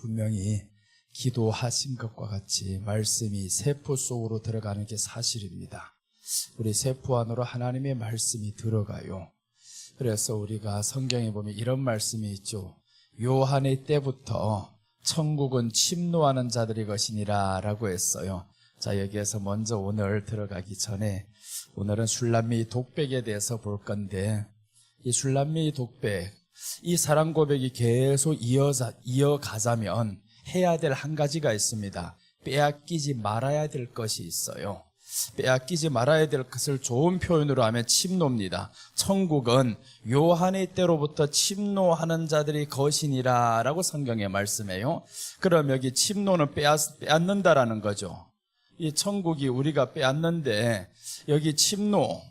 분명히 기도하신 것과 같이 말씀이 세포 속으로 들어가는 게 사실입니다. 우리 세포 안으로 하나님의 말씀이 들어가요. 그래서 우리가 성경에 보면 이런 말씀이 있죠. 요한의 때부터 천국은 침노하는 자들의 것이니라 라고 했어요. 자, 여기에서 먼저 오늘 들어가기 전에 오늘은 술람미 독백에 대해서 볼 건데, 이 술람미 독백, 이 사랑 고백이 계속 이어가자면 해야 될 한 가지가 있습니다. 빼앗기지 말아야 될 것이 있어요. 빼앗기지 말아야 될 것을 좋은 표현으로 하면 침노입니다. 천국은 요한의 때로부터 침노하는 자들이 것이니라 라고 성경에 말씀해요. 그럼 여기 침노는 빼앗는다라는 거죠. 이 천국이 우리가 빼앗는데, 여기 침노,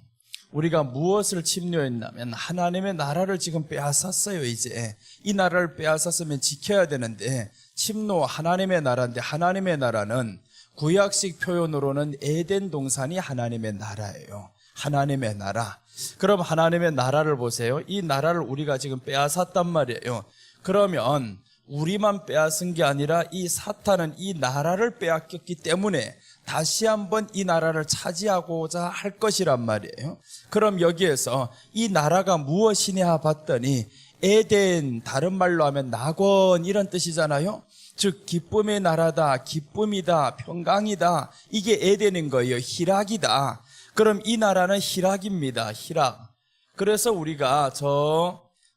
우리가 무엇을 침노했냐면 하나님의 나라를 지금 빼앗았어요. 이제 이 나라를 빼앗았으면 지켜야 되는데, 침노 하나님의 나라인데, 하나님의 나라는 구약식 표현으로는 에덴 동산이 하나님의 나라예요. 하나님의 나라. 그럼 하나님의 나라를 보세요. 이 나라를 우리가 지금 빼앗았단 말이에요. 그러면 우리만 빼앗은 게 아니라 이 사탄은 이 나라를 빼앗겼기 때문에 다시 한번 이 나라를 차지하고자 할 것이란 말이에요. 그럼 여기에서 이 나라가 무엇이냐 봤더니 에덴, 다른 말로 하면 낙원, 이런 뜻이잖아요. 즉 기쁨의 나라다, 기쁨이다, 평강이다, 이게 에덴인 거예요. 희락이다. 그럼 이 나라는 희락입니다. 희락. 그래서 우리가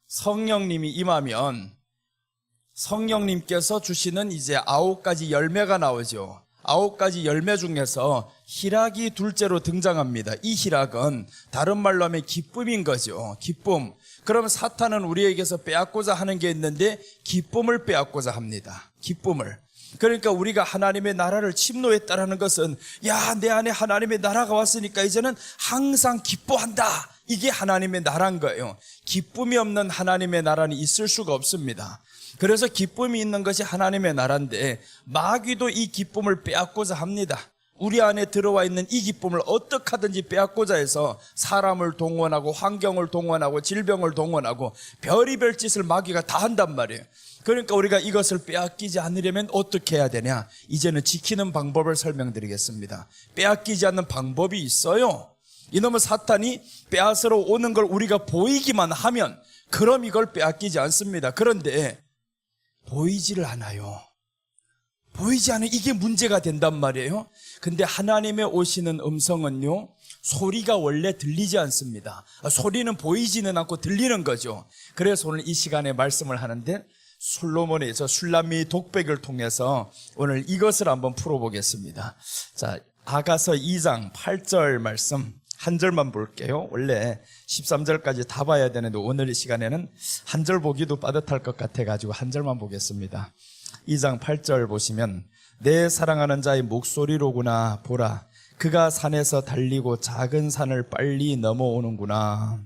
성령님이 임하면 성령님께서 주시는 이제 9가지 열매가 나오죠. 9가지 열매 중에서 희락이 둘째로 등장합니다. 이 희락은 다른 말로 하면 기쁨인 거죠. 기쁨. 그럼 사탄은 우리에게서 빼앗고자 하는 게 있는데 기쁨을 빼앗고자 합니다. 기쁨을. 그러니까 우리가 하나님의 나라를 침노했다라는 것은, 야, 내 안에 하나님의 나라가 왔으니까 이제는 항상 기뻐한다, 이게 하나님의 나라인 거예요. 기쁨이 없는 하나님의 나라는 있을 수가 없습니다. 그래서 기쁨이 있는 것이 하나님의 나라인데 마귀도 이 기쁨을 빼앗고자 합니다. 우리 안에 들어와 있는 이 기쁨을 어떻게 하든지 빼앗고자 해서 사람을 동원하고 환경을 동원하고 질병을 동원하고 별의별 짓을 마귀가 다 한단 말이에요. 그러니까 우리가 이것을 빼앗기지 않으려면 어떻게 해야 되냐? 이제는 지키는 방법을 설명드리겠습니다. 빼앗기지 않는 방법이 있어요. 이놈의 사탄이 빼앗으러 오는 걸 우리가 보이기만 하면 그럼 이걸 빼앗기지 않습니다. 그런데 보이지를 않아요. 보이지 않아요. 이게 문제가 된단 말이에요. 근데 하나님의 오시는 음성은요, 소리가 원래 들리지 않습니다. 소리는 보이지는 않고 들리는 거죠. 그래서 오늘 이 시간에 말씀을 하는데, 솔로몬의 술람미 독백을 통해서 오늘 이것을 한번 풀어보겠습니다. 자, 아가서 2장 8절 말씀 한 절만 볼게요. 원래 13절까지 다 봐야 되는데 오늘 이 시간에는 한 절 보기도 빠듯할 것 같아가지고 한 절만 보겠습니다. 2장 8절 보시면, 내 사랑하는 자의 목소리로구나. 보라, 그가 산에서 달리고 작은 산을 빨리 넘어오는구나.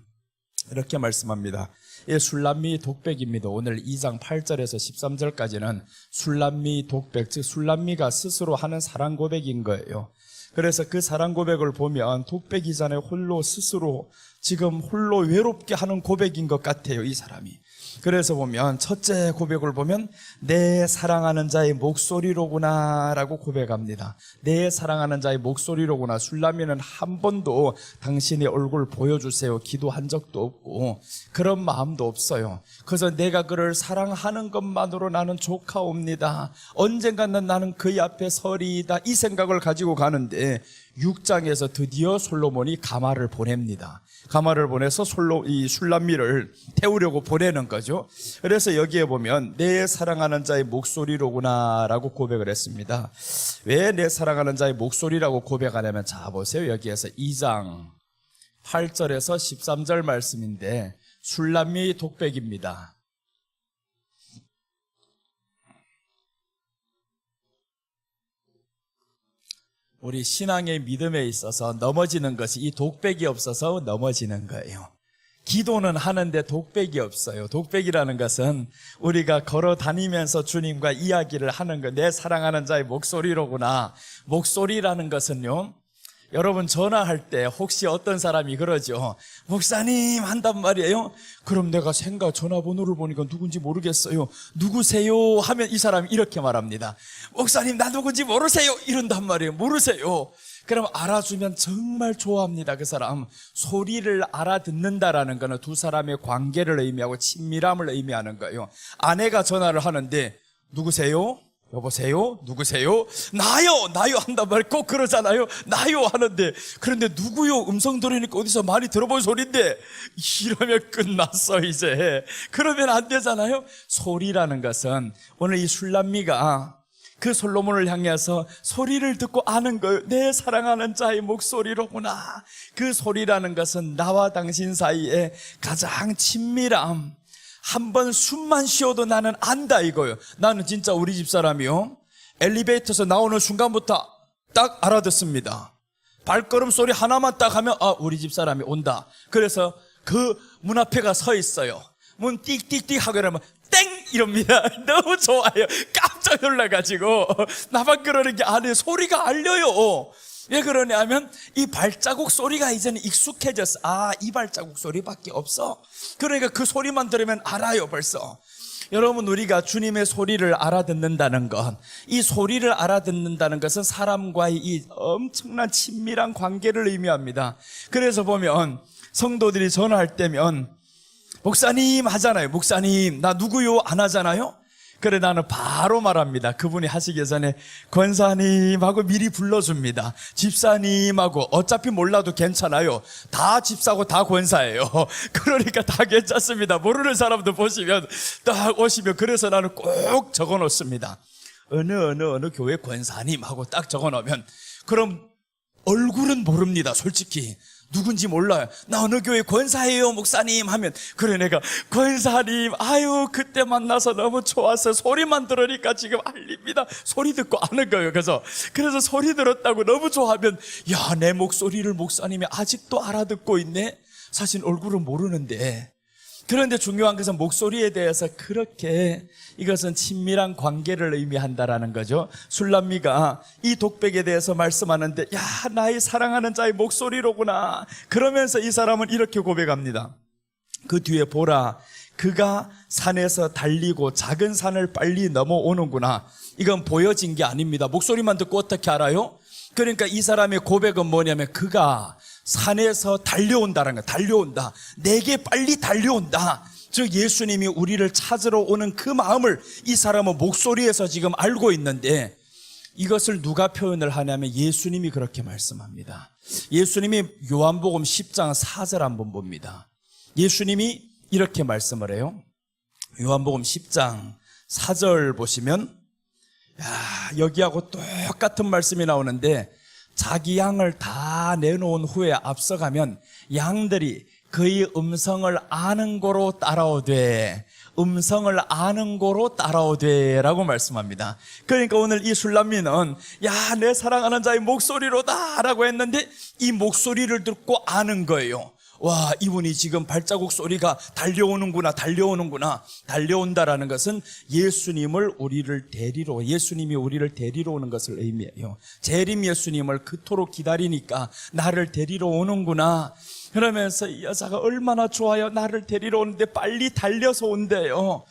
이렇게 말씀합니다. 이 술람미 독백입니다. 오늘 2장 8절에서 13절까지는 술람미 독백, 즉 술람미가 스스로 하는 사랑 고백인 거예요. 그래서 그 사랑 고백을 보면 독백이 전에 홀로 스스로 지금 홀로 외롭게 하는 고백인 것 같아요, 이 사람이. 그래서 보면 첫째 고백을 보면 내 사랑하는 자의 목소리로구나 라고 고백합니다. 내 사랑하는 자의 목소리로구나. 술람미는 한 번도 당신의 얼굴 보여주세요 기도한 적도 없고 그런 마음도 없어요. 그래서 내가 그를 사랑하는 것만으로 나는 좋아옵니다. 언젠가는 나는 그의 앞에 서리이다, 이 생각을 가지고 가는데 6장에서 드디어 솔로몬이 가마를 보냅니다. 가마를 보내서 이 술람미를 태우려고 보내는 거죠. 그래서 여기에 보면 내 사랑하는 자의 목소리로구나 라고 고백을 했습니다. 왜 내 사랑하는 자의 목소리라고 고백하냐면, 자 보세요. 여기에서 2장 8절에서 13절 말씀인데 술람미 독백입니다. 우리 신앙의 믿음에 있어서 넘어지는 것이 이 독백이 없어서 넘어지는 거예요. 기도는 하는데 독백이 없어요. 독백이라는 것은 우리가 걸어 다니면서 주님과 이야기를 하는 거, 내 사랑하는 자의 목소리로구나. 목소리라는 것은요, 여러분 전화할 때 혹시 어떤 사람이 그러죠. 목사님 한단 말이에요. 그럼 내가 전화번호를 보니까 누군지 모르겠어요. 누구세요? 하면 이 사람이 이렇게 말합니다. 목사님 나 누군지 모르세요? 이런단 말이에요. 모르세요. 그럼 알아주면 정말 좋아합니다. 그 사람. 소리를 알아듣는다라는 것은 두 사람의 관계를 의미하고 친밀함을 의미하는 거예요. 아내가 전화를 하는데 누구세요? 여보세요? 누구세요? 나요 한단 말이에요. 꼭 그러잖아요. 나요 하는데, 그런데 누구요? 음성 들으니까 어디서 많이 들어본 소리인데, 이러면 끝났어 이제. 그러면 안 되잖아요. 소리라는 것은 오늘 이 술람미가 그 솔로몬을 향해서 소리를 듣고 아는 거예요. 내 사랑하는 자의 목소리로구나. 그 소리라는 것은 나와 당신 사이에 가장 친밀함, 한번 숨만 쉬어도 나는 안다 이거예요. 나는 진짜 우리 집 사람이요, 엘리베이터에서 나오는 순간부터 딱 알아듣습니다. 발걸음 소리 하나만 딱 하면 우리 집 사람이 온다. 그래서 그 문 앞에 가 서 있어요. 문 띡띡띡 하고 이러면 땡! 이럽니다. 너무 좋아요. 깜짝 놀라가지고 나만 그러는 게 아니에요. 소리가 알려요. 왜 그러냐면 이 발자국 소리가 이제는 익숙해졌어. 이 발자국 소리밖에 없어. 그러니까 그 소리만 들으면 알아요 벌써. 여러분, 우리가 주님의 소리를 알아듣는다는 것, 이 소리를 알아듣는다는 것은 사람과의 이 엄청난 친밀한 관계를 의미합니다. 그래서 보면 성도들이 전화할 때면 목사님 하잖아요. 목사님 나 누구요? 안 하잖아요. 그래 나는 바로 말합니다. 그분이 하시기 전에 권사님하고 미리 불러줍니다. 집사님하고 어차피 몰라도 괜찮아요. 다 집사고 다 권사예요. 그러니까 다 괜찮습니다. 모르는 사람도 보시면 딱 오시면, 그래서 나는 꼭 적어놓습니다. 어느 교회 권사님하고 딱 적어놓으면, 그럼 얼굴은 모릅니다. 솔직히 누군지 몰라요. 나 어느 교회 권사예요 목사님 하면, 그래 내가 권사님 아유 그때 만나서 너무 좋았어요. 소리만 들으니까 지금 알립니다. 소리 듣고 아는 거예요. 그래서 소리 들었다고 너무 좋아하면, 야, 내 목소리를 목사님이 아직도 알아듣고 있네. 사실 얼굴은 모르는데. 그런데 중요한 것은 목소리에 대해서 그렇게 이것은 친밀한 관계를 의미한다라는 거죠. 술람미가 이 독백에 대해서 말씀하는데, 야, 나의 사랑하는 자의 목소리로구나. 그러면서 이 사람은 이렇게 고백합니다. 그 뒤에 보라, 그가 산에서 달리고 작은 산을 빨리 넘어오는구나. 이건 보여진 게 아닙니다. 목소리만 듣고 어떻게 알아요? 그러니까 이 사람의 고백은 뭐냐면, 그가 산에서 달려온다는 거야. 달려온다. 내게 빨리 달려온다. 즉 예수님이 우리를 찾으러 오는 그 마음을 이 사람은 목소리에서 지금 알고 있는데, 이것을 누가 표현을 하냐면 예수님이 그렇게 말씀합니다. 예수님이 요한복음 10장 4절 한번 봅니다. 예수님이 이렇게 말씀을 해요. 요한복음 10장 4절 보시면, 여기하고 똑같은 말씀이 나오는데, 자기 양을 다 내놓은 후에 앞서가면 양들이 그의 음성을 아는 고로 따라오되, 음성을 아는 고로 따라오되 라고 말씀합니다. 그러니까 오늘 이 술람미는, 야, 내 사랑하는 자의 목소리로다 라고 했는데 이 목소리를 듣고 아는 거예요. 와, 이분이 지금 발자국 소리가 달려오는구나. 달려온다라는 것은 예수님이 우리를 데리러 오는 것을 의미해요. 재림 예수님을 그토록 기다리니까 나를 데리러 오는구나. 그러면서 이 여자가 얼마나 좋아요. 나를 데리러 오는데 빨리 달려서 온대요.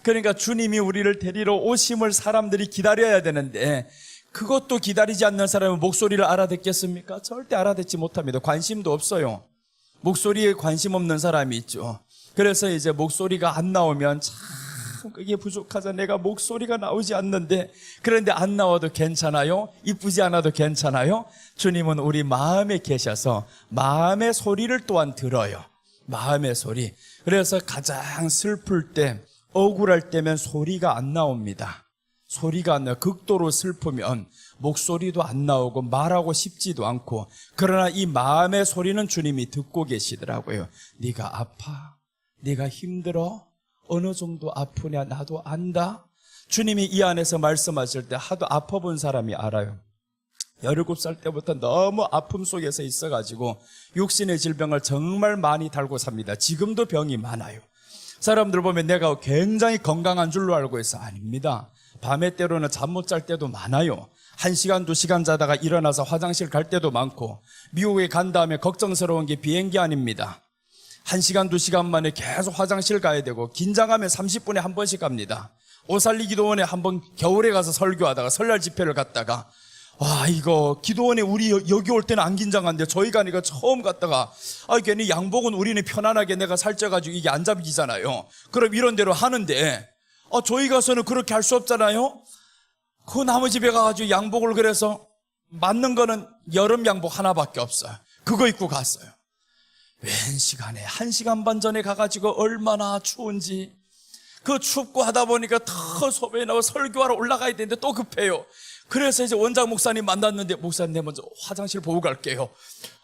그러니까 주님이 우리를 데리러 오심을 사람들이 기다려야 되는데, 그것도 기다리지 않는 사람은 목소리를 알아듣겠습니까? 절대 알아듣지 못합니다. 관심도 없어요. 목소리에 관심 없는 사람이 있죠. 그래서 이제 목소리가 안 나오면 참 그게 부족하자, 내가 목소리가 나오지 않는데, 그런데 안 나와도 괜찮아요? 이쁘지 않아도 괜찮아요? 주님은 우리 마음에 계셔서 마음의 소리를 또한 들어요. 마음의 소리. 그래서 가장 슬플 때, 억울할 때면 소리가 안 나옵니다. 소리가 안 나요. 극도로 슬프면 목소리도 안 나오고 말하고 싶지도 않고, 그러나 이 마음의 소리는 주님이 듣고 계시더라고요. 네가 아파? 네가 힘들어? 어느 정도 아프냐? 나도 안다. 주님이 이 안에서 말씀하실 때 하도 아파본 사람이 알아요. 17살 때부터 너무 아픔 속에서 있어가지고 육신의 질병을 정말 많이 달고 삽니다. 지금도 병이 많아요. 사람들 보면 내가 굉장히 건강한 줄로 알고 있어. 아닙니다. 밤에 때로는 잠 못 잘 때도 많아요. 1시간, 2시간 자다가 일어나서 화장실 갈 때도 많고, 미국에 간 다음에 걱정스러운 게 비행기 안입니다. 1시간, 2시간 만에 계속 화장실 가야 되고, 긴장하면 30분에 한 번씩 갑니다. 오살리 기도원에 한번 겨울에 가서 설교하다가 설날 집회를 갔다가, 와, 이거 기도원에 우리 여기 올 때는 안 긴장한데 저희 가니까 처음 갔다가, 괜히 양복은 우리는 편안하게 내가 살쪄가지고 이게 안 잡히잖아요. 그럼 이런 대로 하는데, 저희 가서는 그렇게 할 수 없잖아요. 그 나머지 집에 가가지고 양복을, 그래서 맞는 거는 여름 양복 하나밖에 없어요. 그거 입고 갔어요. 웬 시간에 1시간 반 전에 가가지고 얼마나 추운지. 그 춥고 하다 보니까 더 소변이 나고 설교하러 올라가야 되는데 또 급해요. 그래서 이제 원장 목사님 만났는데, 목사님 내 먼저 화장실 보고 갈게요.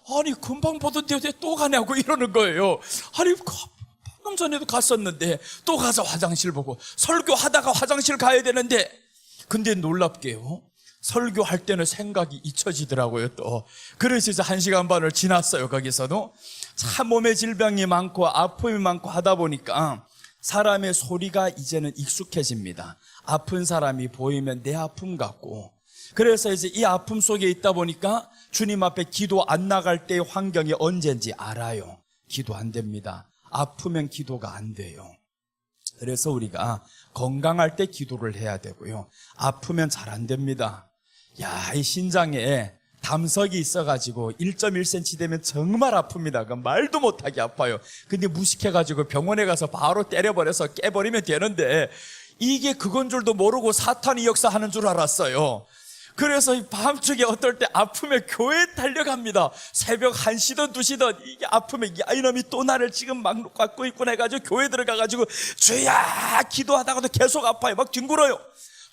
아니 금방 보던데 왜 또 가냐고 이러는 거예요. 아니 방금 전에도 갔었는데 또 가서 화장실 보고, 설교하다가 화장실 가야 되는데. 근데 놀랍게요, 설교할 때는 생각이 잊혀지더라고요 또. 그래서 이제 1시간 반을 지났어요. 거기서도 참 몸에 질병이 많고 아픔이 많고 하다 보니까 사람의 소리가 이제는 익숙해집니다. 아픈 사람이 보이면 내 아픔 같고. 그래서 이제 이 아픔 속에 있다 보니까 주님 앞에 기도 안 나갈 때의 환경이 언제인지 알아요. 기도 안 됩니다. 아프면 기도가 안 돼요. 그래서 우리가 건강할 때 기도를 해야 되고요, 아프면 잘 안 됩니다. 야, 이 신장에 담석이 있어가지고 1.1cm 되면 정말 아픕니다. 그 말도 못하게 아파요. 근데 무식해가지고 병원에 가서 바로 때려버려서 깨버리면 되는데, 이게 그건 줄도 모르고 사탄이 역사하는 줄 알았어요. 그래서 이 밤중에 어떨 때 아프면 교회에 달려갑니다. 새벽 1시든 2시든 이게 아프면, 야, 이놈이 또 나를 지금 막 갖고 있구나 해가지고 교회 들어가가지고 주야 기도하다가도 계속 아파요. 막 뒹굴어요.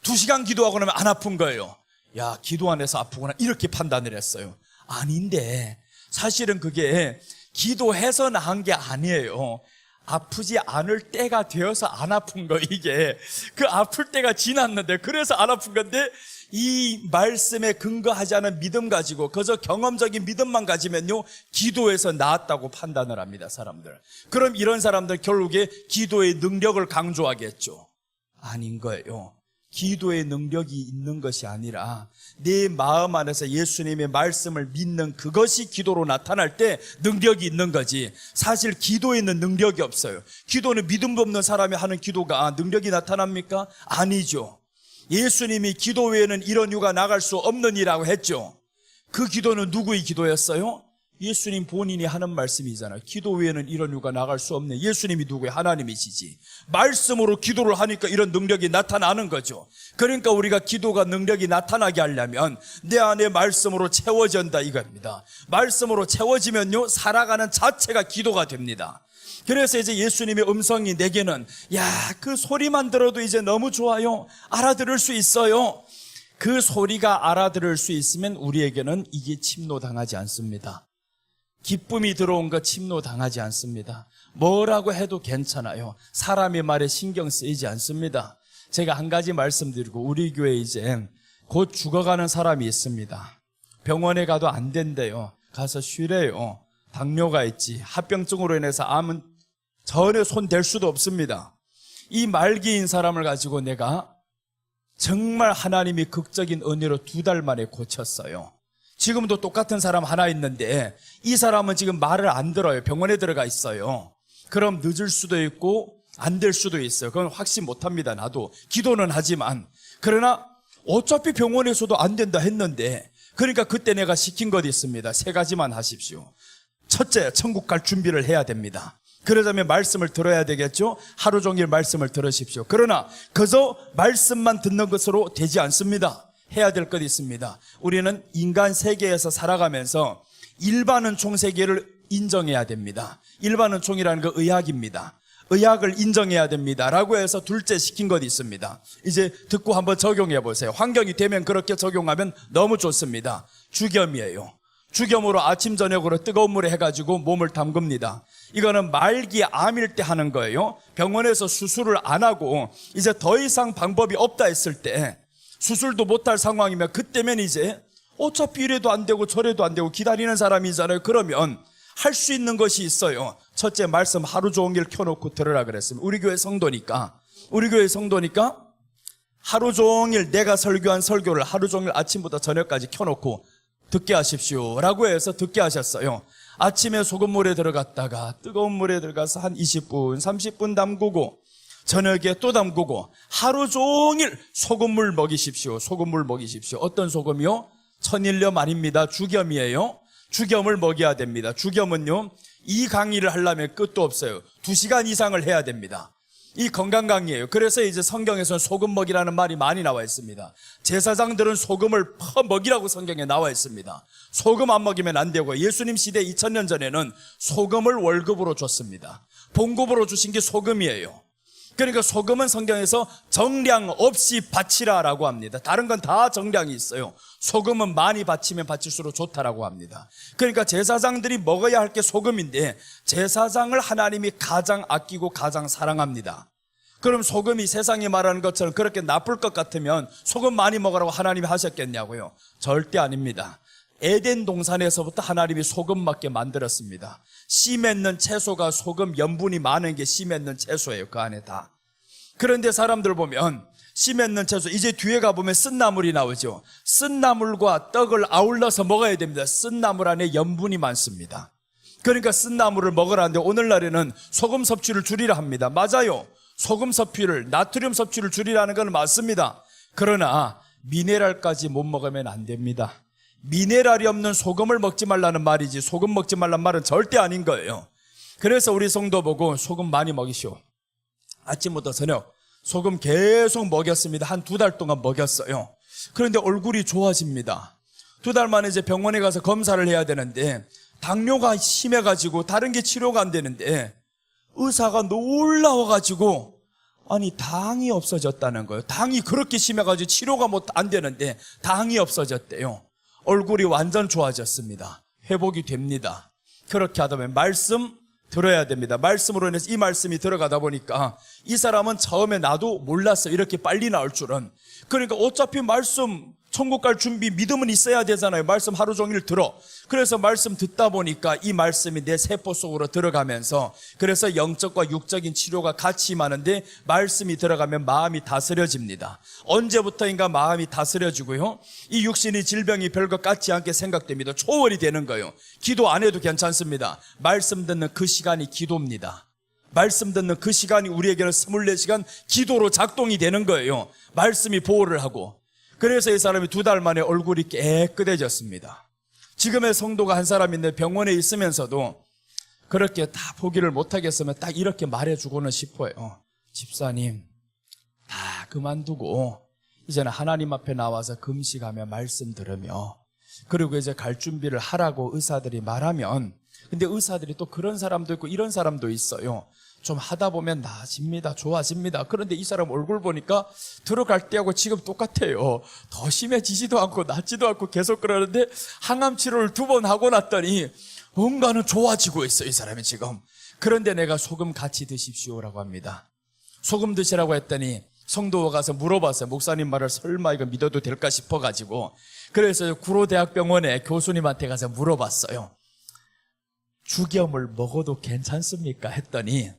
2시간 기도하고 나면 안 아픈 거예요. 야, 기도 안 해서 아프구나 이렇게 판단을 했어요. 아닌데 사실은 그게 기도해서 나은 게 아니에요. 아프지 않을 때가 되어서 안 아픈 거. 이게 그 아플 때가 지났는데 그래서 안 아픈 건데, 이 말씀에 근거하지 않은 믿음 가지고 그저 경험적인 믿음만 가지면요, 기도에서 나았다고 판단을 합니다, 사람들. 그럼 이런 사람들 결국에 기도의 능력을 강조하겠죠. 아닌 거예요. 기도의 능력이 있는 것이 아니라 내 마음 안에서 예수님의 말씀을 믿는 그것이 기도로 나타날 때 능력이 있는 거지, 사실 기도에는 능력이 없어요. 기도는 믿음 없는 사람이 하는 기도가 능력이 나타납니까? 아니죠. 예수님이 기도 외에는 이런 유가 나갈 수 없는 이라고 했죠. 그 기도는 누구의 기도였어요? 예수님 본인이 하는 말씀이잖아요. 기도 외에는 이런 유가 나갈 수 없네. 예수님이 누구예요? 하나님이시지. 말씀으로 기도를 하니까 이런 능력이 나타나는 거죠. 그러니까 우리가 기도가 능력이 나타나게 하려면 내 안에 말씀으로 채워진다 이겁니다. 말씀으로 채워지면요, 살아가는 자체가 기도가 됩니다. 그래서 이제 예수님의 음성이 내게는, 야, 그 소리만 들어도 이제 너무 좋아요. 알아들을 수 있어요. 그 소리가 알아들을 수 있으면 우리에게는 이게 침노당하지 않습니다. 기쁨이 들어온 거 침노당하지 않습니다. 뭐라고 해도 괜찮아요. 사람의 말에 신경 쓰이지 않습니다. 제가 한 가지 말씀드리고, 우리 교회에 이제 곧 죽어가는 사람이 있습니다. 병원에 가도 안 된대요. 가서 쉬래요. 당뇨가 있지, 합병증으로 인해서 암은 전혀 손 댈 수도 없습니다. 이 말기인 사람을 가지고 내가 정말 하나님이 극적인 은혜로 2달 만에 고쳤어요. 지금도 똑같은 사람 하나 있는데 이 사람은 지금 말을 안 들어요. 병원에 들어가 있어요. 그럼 늦을 수도 있고 안 될 수도 있어요. 그건 확신 못합니다. 나도 기도는 하지만. 그러나 어차피 병원에서도 안 된다 했는데, 그러니까 그때 내가 시킨 것이 있습니다. 3가지만 하십시오. 첫째, 천국 갈 준비를 해야 됩니다. 그러자면 말씀을 들어야 되겠죠. 하루 종일 말씀을 들으십시오. 그러나 그저 말씀만 듣는 것으로 되지 않습니다. 해야 될 것이 있습니다. 우리는 인간 세계에서 살아가면서 일반은총 세계를 인정해야 됩니다. 일반은총이라는 건 의학입니다. 의학을 인정해야 됩니다 라고 해서 둘째 시킨 것이 있습니다. 이제 듣고 한번 적용해 보세요. 환경이 되면 그렇게 적용하면 너무 좋습니다. 주겸이에요. 주겸으로 아침 저녁으로 뜨거운 물에 해가지고 몸을 담급니다. 이거는 말기 암일 때 하는 거예요. 병원에서 수술을 안 하고 이제 더 이상 방법이 없다 했을 때, 수술도 못할 상황이면, 그때면 이제 어차피 이래도 안 되고 저래도 안 되고 기다리는 사람이잖아요. 그러면 할 수 있는 것이 있어요. 첫째, 말씀 하루 종일 켜놓고 들으라 그랬습니다. 우리 교회 성도니까 하루 종일 내가 설교한 설교를 하루 종일 아침부터 저녁까지 켜놓고 듣게 하십시오 라고 해서 듣게 하셨어요. 아침에 소금물에 들어갔다가 뜨거운 물에 들어가서 한 20분 30분 담그고 저녁에 또 담그고 하루 종일 소금물 먹이십시오. 소금물 먹이십시오. 어떤 소금이요? 천일염 아닙니다. 죽염이에요. 죽염을 먹여야 됩니다. 죽염은요, 이 강의를 하려면 끝도 없어요. 2시간 이상을 해야 됩니다. 이 건강 강의예요. 그래서 이제 성경에서는 소금 먹이라는 말이 많이 나와 있습니다. 제사장들은 소금을 퍼 먹이라고 성경에 나와 있습니다. 소금 안 먹이면 안 되고, 예수님 시대 2000년 전에는 소금을 월급으로 줬습니다. 봉급으로 주신 게 소금이에요. 그러니까 소금은 성경에서 정량 없이 바치라라고 합니다. 다른 건 다 정량이 있어요. 소금은 많이 바치면 바칠수록 좋다라고 합니다. 그러니까 제사장들이 먹어야 할 게 소금인데 제사장을 하나님이 가장 아끼고 가장 사랑합니다. 그럼 소금이 세상이 말하는 것처럼 그렇게 나쁠 것 같으면 소금 많이 먹으라고 하나님이 하셨겠냐고요? 절대 아닙니다. 에덴 동산에서부터 하나님이 소금 맞게 만들었습니다. 씨 맺는 채소가 소금 염분이 많은 게 씨 맺는 채소예요. 그 안에 다. 그런데 사람들 보면 씨 맺는 채소, 이제 뒤에 가보면 쓴나물이 나오죠. 쓴나물과 떡을 아울러서 먹어야 됩니다. 쓴나물 안에 염분이 많습니다. 그러니까 쓴나물을 먹으라는데 오늘날에는 소금 섭취를 줄이라 합니다. 맞아요. 소금 섭취를, 나트륨 섭취를 줄이라는 건 맞습니다. 그러나 미네랄까지 못 먹으면 안 됩니다. 미네랄이 없는 소금을 먹지 말라는 말이지 소금 먹지 말라는 말은 절대 아닌 거예요. 그래서 우리 성도 보고 소금 많이 먹이시오. 아침부터 저녁 소금 계속 먹였습니다. 한 2달 동안 먹였어요. 그런데 얼굴이 좋아집니다. 2달 만에 이제 병원에 가서 검사를 해야 되는데 당뇨가 심해가지고 다른 게 치료가 안 되는데 의사가 놀라워가지고 아니 당이 없어졌다는 거예요. 당이 그렇게 심해가지고 치료가 안 되는데 당이 없어졌대요. 얼굴이 완전 좋아졌습니다. 회복이 됩니다. 그렇게 하다 보면 말씀 들어야 됩니다. 말씀으로 인해서 이 말씀이 들어가다 보니까 이 사람은 처음에 나도 몰랐어요. 이렇게 빨리 나올 줄은. 그러니까 어차피 말씀 천국 갈 준비 믿음은 있어야 되잖아요. 말씀 하루 종일 들어. 그래서 말씀 듣다 보니까 이 말씀이 내 세포 속으로 들어가면서 그래서 영적과 육적인 치료가 같이 임하는데 말씀이 들어가면 마음이 다스려집니다. 언제부터인가 마음이 다스려지고요. 이 육신의 질병이 별것 같지 않게 생각됩니다. 초월이 되는 거예요. 기도 안 해도 괜찮습니다. 말씀 듣는 그 시간이 기도입니다. 말씀 듣는 그 시간이 우리에게는 24시간 기도로 작동이 되는 거예요. 말씀이 보호를 하고. 그래서 이 사람이 2달 만에 얼굴이 깨끗해졌습니다. 지금의 성도가 한 사람인데 병원에 있으면서도 그렇게 다 포기를 못하겠으면 딱 이렇게 말해주고는 싶어요. 집사님, 다 그만두고 이제는 하나님 앞에 나와서 금식하며 말씀 들으며 그리고 이제 갈 준비를 하라고 의사들이 말하면, 근데 의사들이 또 그런 사람도 있고 이런 사람도 있어요. 좀 하다 보면 나아집니다. 좋아집니다. 그런데 이 사람 얼굴 보니까 들어갈 때하고 지금 똑같아요. 더 심해지지도 않고 낫지도 않고 계속 그러는데 항암 치료를 2번 하고 났더니 뭔가는 좋아지고 있어요. 이 사람이 지금. 그런데 내가 소금 같이 드십시오라고 합니다. 소금 드시라고 했더니 성도가 가서 물어봤어요. 목사님 말을 설마 이거 믿어도 될까 싶어가지고. 그래서 구로대학병원에 교수님한테 가서 물어봤어요. 죽염을 먹어도 괜찮습니까? 했더니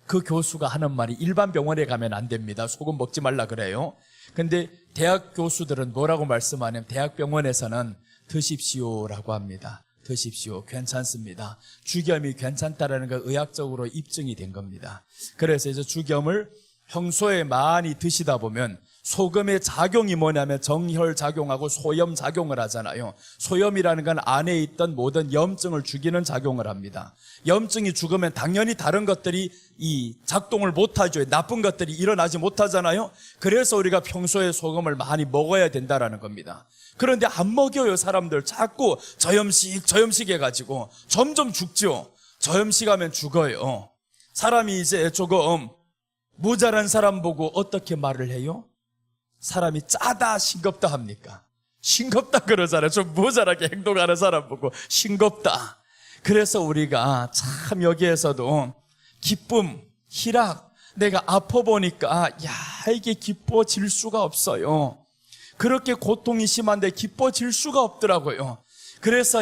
그 교수가 하는 말이 일반 병원에 가면 안 됩니다. 소금 먹지 말라 그래요. 근데 대학 교수들은 뭐라고 말씀하냐면 대학병원에서는 드십시오라고 합니다. 드십시오. 괜찮습니다. 죽염이 괜찮다라는 거 의학적으로 입증이 된 겁니다. 그래서 이제 죽염을 평소에 많이 드시다 보면 소금의 작용이 뭐냐면 정혈작용하고 소염작용을 하잖아요. 소염이라는 건 안에 있던 모든 염증을 죽이는 작용을 합니다. 염증이 죽으면 당연히 다른 것들이 이 작동을 못하죠. 나쁜 것들이 일어나지 못하잖아요. 그래서 우리가 평소에 소금을 많이 먹어야 된다라는 겁니다. 그런데 안 먹여요. 사람들 자꾸 저염식 해가지고 점점 죽죠. 저염식하면 죽어요. 사람이 이제 조금 모자란 사람 보고 어떻게 말을 해요? 사람이 짜다 싱겁다 합니까? 싱겁다 그러잖아요. 좀 모자라게 행동하는 사람 보고 싱겁다. 그래서 우리가 참 여기에서도 기쁨, 희락, 내가 아파 보니까 이게 기뻐질 수가 없어요. 그렇게 고통이 심한데 기뻐질 수가 없더라고요. 그래서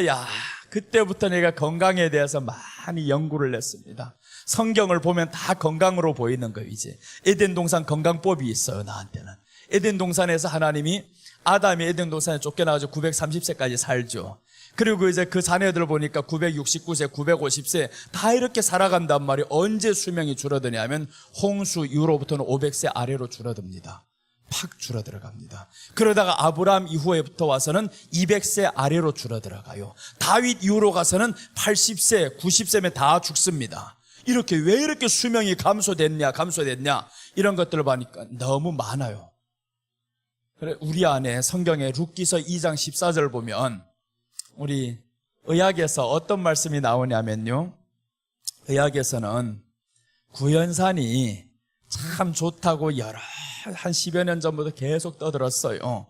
그때부터 내가 건강에 대해서 많이 연구를 했습니다. 성경을 보면 다 건강으로 보이는 거예요. 이제 에덴 동산 건강법이 있어요. 나한테는 에덴 동산에서 하나님이 아담이 에덴 동산에 쫓겨나가지고 930세까지 살죠. 그리고 이제 그 자녀들 보니까 969세, 950세 다 이렇게 살아간단 말이에요. 언제 수명이 줄어드냐면 홍수 이후로부터는 500세 아래로 줄어듭니다. 팍 줄어들어갑니다. 그러다가 아브라함 이후에부터 와서는 200세 아래로 줄어들어가요. 다윗 이후로 가서는 80세, 90세면 다 죽습니다. 이렇게 왜 이렇게 수명이 감소됐냐 이런 것들을 보니까 너무 많아요. 그래 우리 안에 성경에 룻기서 2장 14절 보면 우리 의학에서 어떤 말씀이 나오냐면요, 의학에서는 구연산이 참 좋다고 한 10여 년 전부터 계속 떠들었어요.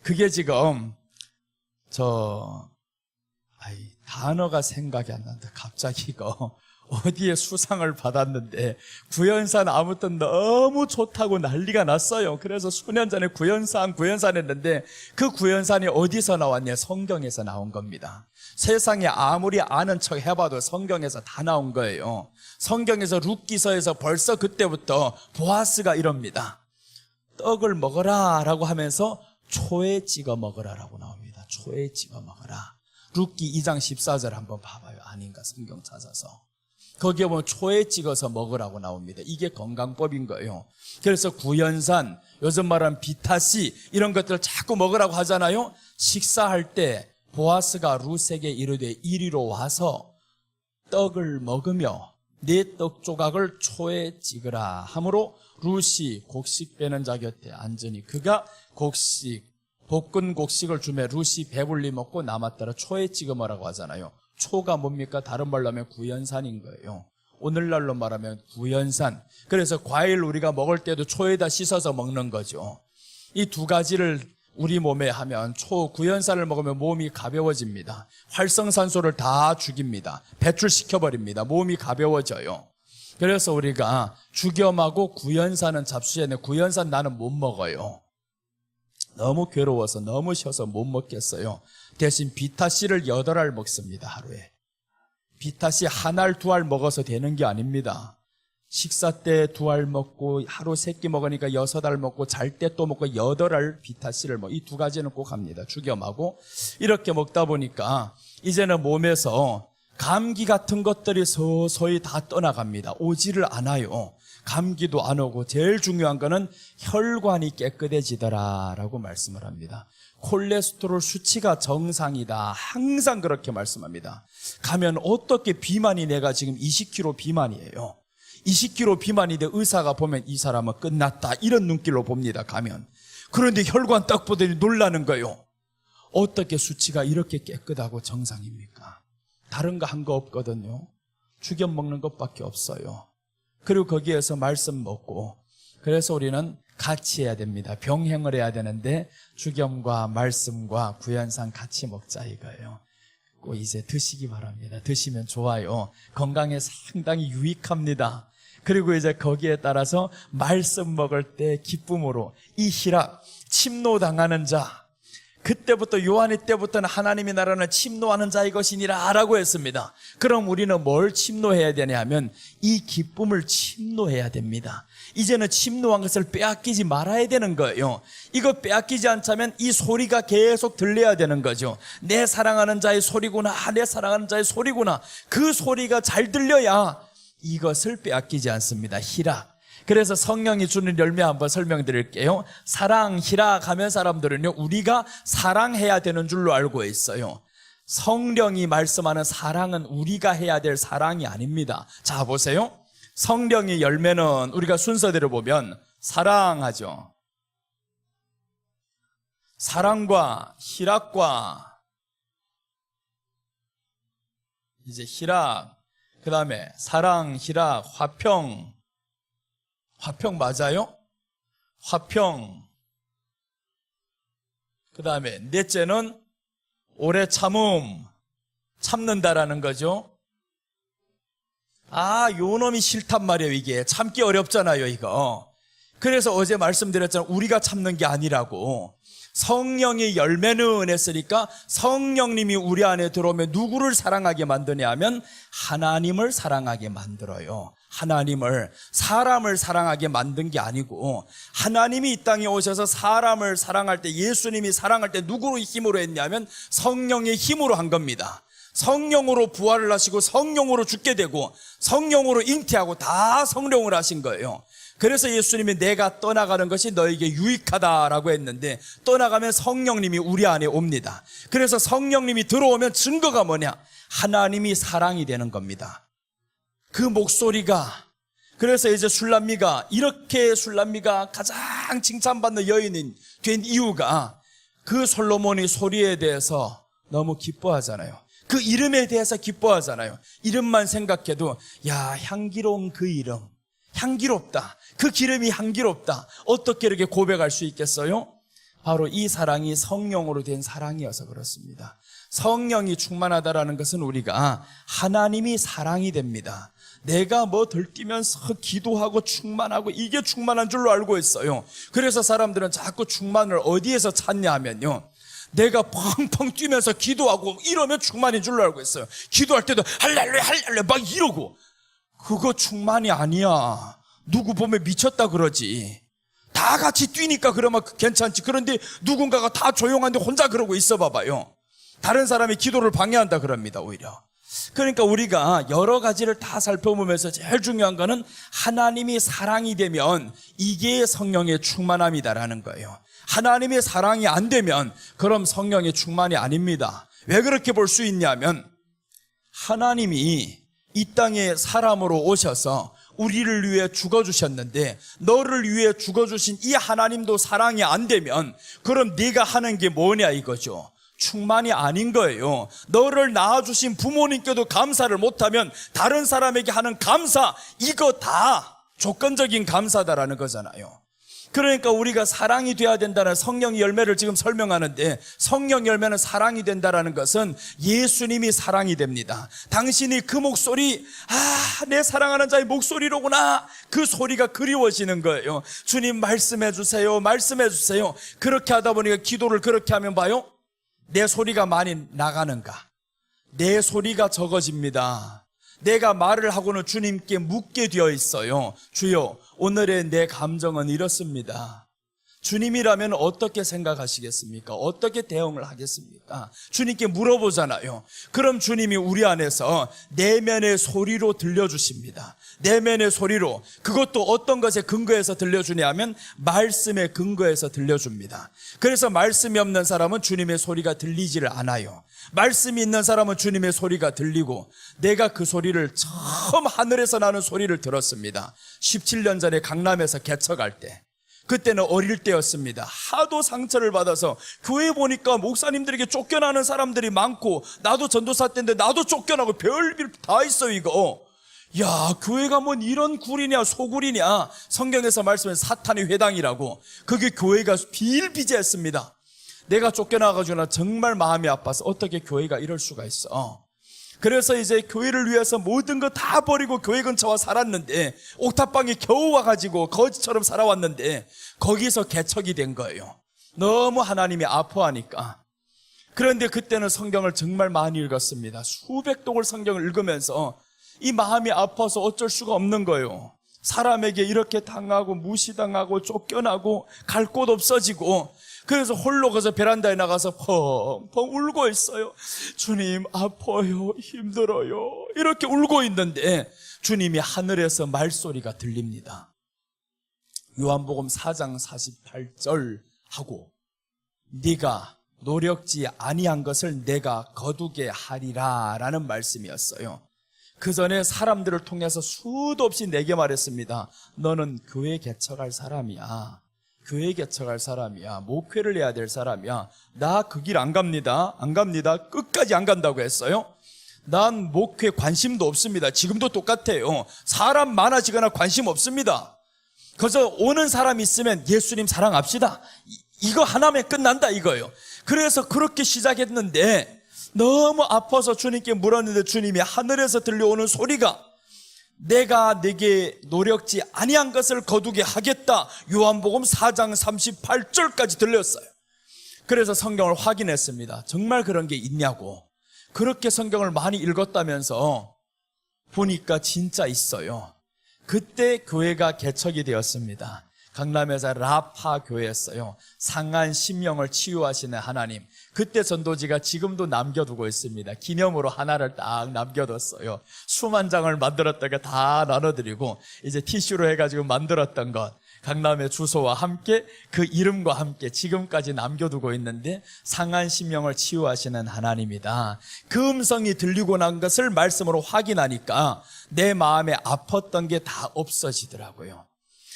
그게 지금 단어가 생각이 안 난다. 갑자기 이거 어디에 수상을 받았는데 구연산 아무튼 너무 좋다고 난리가 났어요. 그래서 수년 전에 구연산 했는데 그 구연산이 어디서 나왔냐? 성경에서 나온 겁니다. 세상에 아무리 아는 척 해봐도 성경에서 다 나온 거예요. 성경에서 룻기서에서 벌써 그때부터 보아스가 이럽니다. 떡을 먹어라 라고 하면서 초에 찍어 먹어라 라고 나옵니다. 초에 찍어 먹어라. 룻기 2장 14절 한번 봐봐요. 아닌가 성경 찾아서. 거기에 보면 초에 찍어서 먹으라고 나옵니다. 이게 건강법인 거예요. 그래서 구연산, 요즘 말하는 비타C 이런 것들을 자꾸 먹으라고 하잖아요. 식사할 때 보아스가 룻에게 이르되 이리로 와서 떡을 먹으며 네 떡 조각을 초에 찍으라 하므로 룻이 곡식 빼는 자 곁에 앉으니 그가 볶은 곡식을 주매 룻이 배불리 먹고 남았더라. 초에 찍어 먹으라고 하잖아요. 초가 뭡니까? 다른 말로 하면 구연산인 거예요. 오늘날로 말하면 구연산. 그래서 과일 우리가 먹을 때도 초에다 씻어서 먹는 거죠. 이 두 가지를 우리 몸에 하면 구연산을 먹으면 몸이 가벼워집니다. 활성산소를 다 죽입니다. 배출시켜버립니다. 몸이 가벼워져요. 그래서 우리가 죽염하고 구연산은 잡수했는데 구연산 나는 못 먹어요. 너무 괴로워서 너무 쉬어서 못 먹겠어요. 대신 비타C를 8알 먹습니다. 하루에. 비타C 한 알, 2알 먹어서 되는 게 아닙니다. 식사 때 2알 먹고 하루 3끼 먹으니까 6알 먹고 잘 때 또 먹고 8알 비타C를 이 두 가지는 꼭 합니다. 죽염하고. 이렇게 먹다 보니까 이제는 몸에서 감기 같은 것들이 서서히 다 떠나갑니다. 오지를 않아요. 감기도 안 오고 제일 중요한 거는 혈관이 깨끗해지더라라고 말씀을 합니다. 콜레스테롤 수치가 정상이다. 항상 그렇게 말씀합니다. 가면 어떻게 비만이 내가 지금 20kg 비만이에요. 20kg 비만인데 의사가 보면 이 사람은 끝났다. 이런 눈길로 봅니다. 가면. 그런데 혈관 딱 보더니 놀라는 거예요. 어떻게 수치가 이렇게 깨끗하고 정상입니까? 다른 거 한 거 없거든요. 죽여 먹는 것밖에 없어요. 그리고 거기에서 말씀 먹고, 그래서 우리는 같이 해야 됩니다. 병행을 해야 되는데 죽염과 말씀과 구연산 같이 먹자 이거예요. 꼭 이제 드시기 바랍니다. 드시면 좋아요. 건강에 상당히 유익합니다. 그리고 이제 거기에 따라서 말씀 먹을 때 기쁨으로 이 희락, 침노당하는 자, 그때부터 요한의 때부터는 하나님의 나라는 침노하는 자의 것이니라 라고 했습니다. 그럼 우리는 뭘 침노해야 되냐 하면 이 기쁨을 침노해야 됩니다. 이제는 침노한 것을 빼앗기지 말아야 되는 거예요. 이거 빼앗기지 않자면 이 소리가 계속 들려야 되는 거죠. 내 사랑하는 자의 소리구나, 내 사랑하는 자의 소리구나. 그 소리가 잘 들려야 이것을 빼앗기지 않습니다. 희락. 그래서 성령이 주는 열매 한번 설명드릴게요. 사랑, 희락 하면 사람들은요, 우리가 사랑해야 되는 줄로 알고 있어요. 성령이 말씀하는 사랑은 우리가 해야 될 사랑이 아닙니다. 자, 보세요. 성령의 열매는 우리가 순서대로 보면 사랑하죠. 사랑과 희락과 이제 희락, 그 다음에 사랑, 희락, 화평 맞아요? 화평. 그 다음에 넷째는 오래 참는다라는 거죠. 요 놈이 싫단 말이에요. 이게 참기 어렵잖아요, 이거. 그래서 어제 말씀드렸잖아요. 우리가 참는 게 아니라고. 성령의 열매는 했으니까 성령님이 우리 안에 들어오면 누구를 사랑하게 만드냐 하면 하나님을 사랑하게 만들어요. 하나님을, 사람을 사랑하게 만든 게 아니고, 하나님이 이 땅에 오셔서 사람을 사랑할 때, 예수님이 사랑할 때 누구로 힘으로 했냐면 성령의 힘으로 한 겁니다. 성령으로 부활을 하시고 성령으로 죽게 되고 성령으로 잉태하고 다 성령으로 하신 거예요. 그래서 예수님이 내가 떠나가는 것이 너에게 유익하다라고 했는데, 떠나가면 성령님이 우리 안에 옵니다. 그래서 성령님이 들어오면 증거가 뭐냐? 하나님이 사랑이 되는 겁니다. 그 목소리가, 그래서 이제 술람미가, 이렇게 술람미가 가장 칭찬받는 여인이 된 이유가 그 솔로몬의 소리에 대해서 너무 기뻐하잖아요. 그 이름에 대해서 기뻐하잖아요. 이름만 생각해도 야, 향기로운 그 이름, 향기롭다, 그 기름이 향기롭다, 어떻게 이렇게 고백할 수 있겠어요? 바로 이 사랑이 성령으로 된 사랑이어서 그렇습니다. 성령이 충만하다라는 것은 우리가 하나님이 사랑이 됩니다. 내가 뭐 들뛰면서 기도하고 충만하고 이게 충만한 줄로 알고 있어요. 그래서 사람들은 자꾸 충만을 어디에서 찾냐 하면요, 내가 펑펑 뛰면서 기도하고 이러면 충만인 줄로 알고 있어요. 기도할 때도 할렐루야 할렐루야 막 이러고, 그거 충만이 아니야. 누구 보면 미쳤다 그러지. 다 같이 뛰니까 그러면 괜찮지. 그런데 누군가가 다 조용한데 혼자 그러고 있어 봐봐요. 다른 사람이 기도를 방해한다 그럽니다, 오히려. 그러니까 우리가 여러 가지를 다 살펴보면서 제일 중요한 거는 하나님이 사랑이 되면 이게 성령의 충만함이다라는 거예요. 하나님의 사랑이 안 되면 그럼 성령의 충만이 아닙니다. 왜 그렇게 볼 수 있냐면, 하나님이 이 땅에 사람으로 오셔서 우리를 위해 죽어주셨는데, 너를 위해 죽어주신 이 하나님도 사랑이 안 되면 그럼 네가 하는 게 뭐냐 이거죠. 충만이 아닌 거예요. 너를 낳아주신 부모님께도 감사를 못하면 다른 사람에게 하는 감사, 이거 다 조건적인 감사다라는 거잖아요. 그러니까 우리가 사랑이 돼야 된다는 성령의 열매를 지금 설명하는데, 성령 열매는 사랑이 된다는 것은 예수님이 사랑이 됩니다. 당신이 그 목소리, 내 사랑하는 자의 목소리로구나, 그 소리가 그리워지는 거예요. 주님 말씀해 주세요, 말씀해 주세요. 그렇게 하다 보니까 기도를 그렇게 하면 봐요, 내 소리가 많이 나가는가? 내 소리가 적어집니다. 내가 말을 하고는 주님께 묻게 되어 있어요. 주여, 오늘의 내 감정은 이렇습니다. 주님이라면 어떻게 생각하시겠습니까? 어떻게 대응을 하겠습니까? 주님께 물어보잖아요. 그럼 주님이 우리 안에서 내면의 소리로 들려주십니다. 내면의 소리로. 그것도 어떤 것에 근거해서 들려주냐면 말씀에 근거해서 들려줍니다. 그래서 말씀이 없는 사람은 주님의 소리가 들리지를 않아요. 말씀이 있는 사람은 주님의 소리가 들리고, 내가 그 소리를 처음 하늘에서 나는 소리를 들었습니다. 17년 전에 강남에서 개척할 때, 그때는 어릴 때였습니다. 하도 상처를 받아서 교회 보니까 목사님들에게 쫓겨나는 사람들이 많고, 나도 전도사 때인데 나도 쫓겨나고 별별 다 있어요 이거. 야, 교회가 뭔 이런 굴이냐 소굴이냐. 성경에서 말씀은 사탄의 회당이라고. 그게 교회가 비일비재했습니다. 내가 쫓겨나가지고 나 정말 마음이 아파서 어떻게 교회가 이럴 수가 있어. 그래서 이제 교회를 위해서 모든 거 다 버리고 교회 근처 와 살았는데, 옥탑방에 겨우 와가지고 거지처럼 살아왔는데 거기서 개척이 된 거예요. 너무 하나님이 아파하니까. 그런데 그때는 성경을 정말 많이 읽었습니다. 수백 독을 성경을 읽으면서 이 마음이 아파서 어쩔 수가 없는 거예요. 사람에게 이렇게 당하고 무시당하고 쫓겨나고 갈 곳 없어지고, 그래서 홀로 가서 베란다에 나가서 펑펑 울고 있어요. 주님 아파요, 힘들어요, 이렇게 울고 있는데 주님이 하늘에서 말소리가 들립니다. 요한복음 4장 48절 하고, 네가 노력지 아니한 것을 내가 거두게 하리라 라는 말씀이었어요. 그 전에 사람들을 통해서 수도 없이 내게 말했습니다. 너는 교회 개척할 사람이야. 교회 개척할 사람이야. 목회를 해야 될 사람이야. 나 그 길 안 갑니다. 안 갑니다. 끝까지 안 간다고 했어요. 난 목회 관심도 없습니다. 지금도 똑같아요. 사람 많아지거나 관심 없습니다. 그래서 오는 사람 있으면 예수님 사랑합시다, 이거 하나면 끝난다 이거예요. 그래서 그렇게 시작했는데 너무 아파서 주님께 물었는데 주님이 하늘에서 들려오는 소리가, 내가 네게 노력지 아니한 것을 거두게 하겠다. 요한복음 4장 38절까지 들렸어요. 그래서 성경을 확인했습니다. 정말 그런 게 있냐고. 그렇게 성경을 많이 읽었다면서 보니까 진짜 있어요. 그때 교회가 개척이 되었습니다. 강남에서 라파 교회였어요. 상한 심령을 치유하시는 하나님. 그때 전도지가 지금도 남겨두고 있습니다. 기념으로 하나를 딱 남겨뒀어요. 수만 장을 만들었다가 다 나눠드리고 이제 티슈로 해가지고 만들었던 것, 강남의 주소와 함께 그 이름과 함께 지금까지 남겨두고 있는데, 상한 심령을 치유하시는 하나님이다. 그 음성이 들리고 난 것을 말씀으로 확인하니까 내 마음에 아팠던 게 다 없어지더라고요.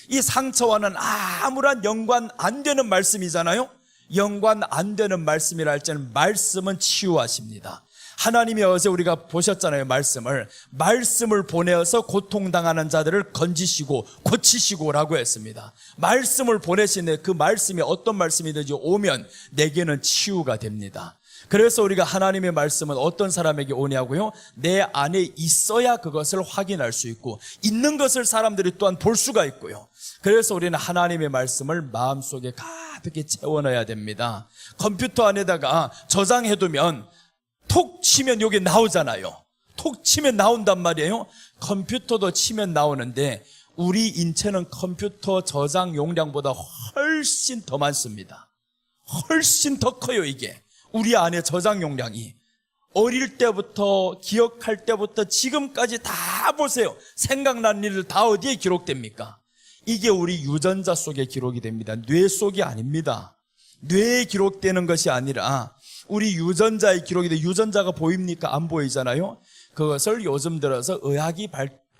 이 상처와는 아무런 연관 안 되는 말씀이잖아요. 연관 안 되는 말씀이라 할지는 말씀은 치유하십니다. 하나님이 어제 우리가 보셨잖아요. 말씀을 보내어서 고통당하는 자들을 건지시고 고치시고라고 했습니다. 말씀을 보내시네. 그 말씀이 어떤 말씀이든지 오면 내게는 치유가 됩니다. 그래서 우리가 하나님의 말씀은 어떤 사람에게 오냐고요? 내 안에 있어야 그것을 확인할 수 있고, 있는 것을 사람들이 또한 볼 수가 있고요. 그래서 우리는 하나님의 말씀을 마음속에 가득히 채워넣어야 됩니다. 컴퓨터 안에다가 저장해두면 톡 치면 여기 나오잖아요. 톡 치면 나온단 말이에요. 컴퓨터도 치면 나오는데 우리 인체는 컴퓨터 저장 용량보다 훨씬 더 많습니다. 훨씬 더 커요. 이게 우리 안에 저장 용량이. 어릴 때부터 기억할 때부터 지금까지 다 보세요. 생각난 일들 다 어디에 기록됩니까? 이게 우리 유전자 속에 기록이 됩니다. 뇌 속이 아닙니다. 뇌에 기록되는 것이 아니라 우리 유전자에 기록이 돼. 유전자가 보입니까? 안 보이잖아요. 그것을 요즘 들어서 의학이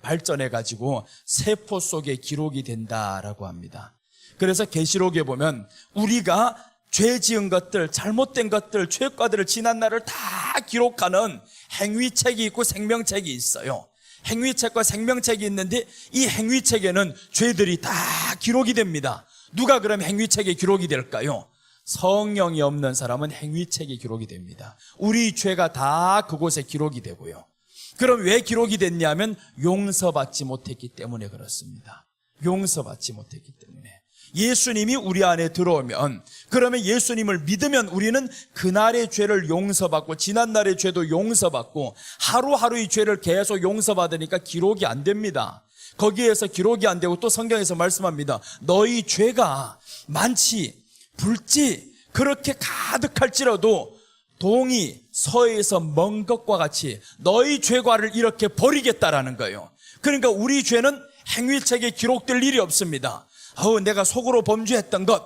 발전해가지고 세포 속에 기록이 된다라고 합니다. 그래서 계시록에 보면 우리가 죄 지은 것들, 잘못된 것들, 죄과들을 지난 날을 다 기록하는 행위책이 있고 생명책이 있어요. 행위책과 생명책이 있는데 이 행위책에는 죄들이 다 기록이 됩니다. 누가 그럼 행위책에 기록이 될까요? 성령이 없는 사람은 행위책에 기록이 됩니다. 우리 죄가 다 그곳에 기록이 되고요. 그럼 왜 기록이 됐냐면 용서받지 못했기 때문에 그렇습니다. 용서받지 못했기 때문에. 예수님이 우리 안에 들어오면, 그러면 예수님을 믿으면 우리는 그날의 죄를 용서받고 지난날의 죄도 용서받고 하루하루의 죄를 계속 용서받으니까 기록이 안 됩니다. 거기에서 기록이 안 되고 또 성경에서 말씀합니다. 너희 죄가 많지 붉지 그렇게 가득할지라도 동이 서에서 먼 것과 같이 너희 죄과를 이렇게 버리겠다라는 거예요. 그러니까 우리 죄는 행위책에 기록될 일이 없습니다. 내가 속으로 범죄했던 것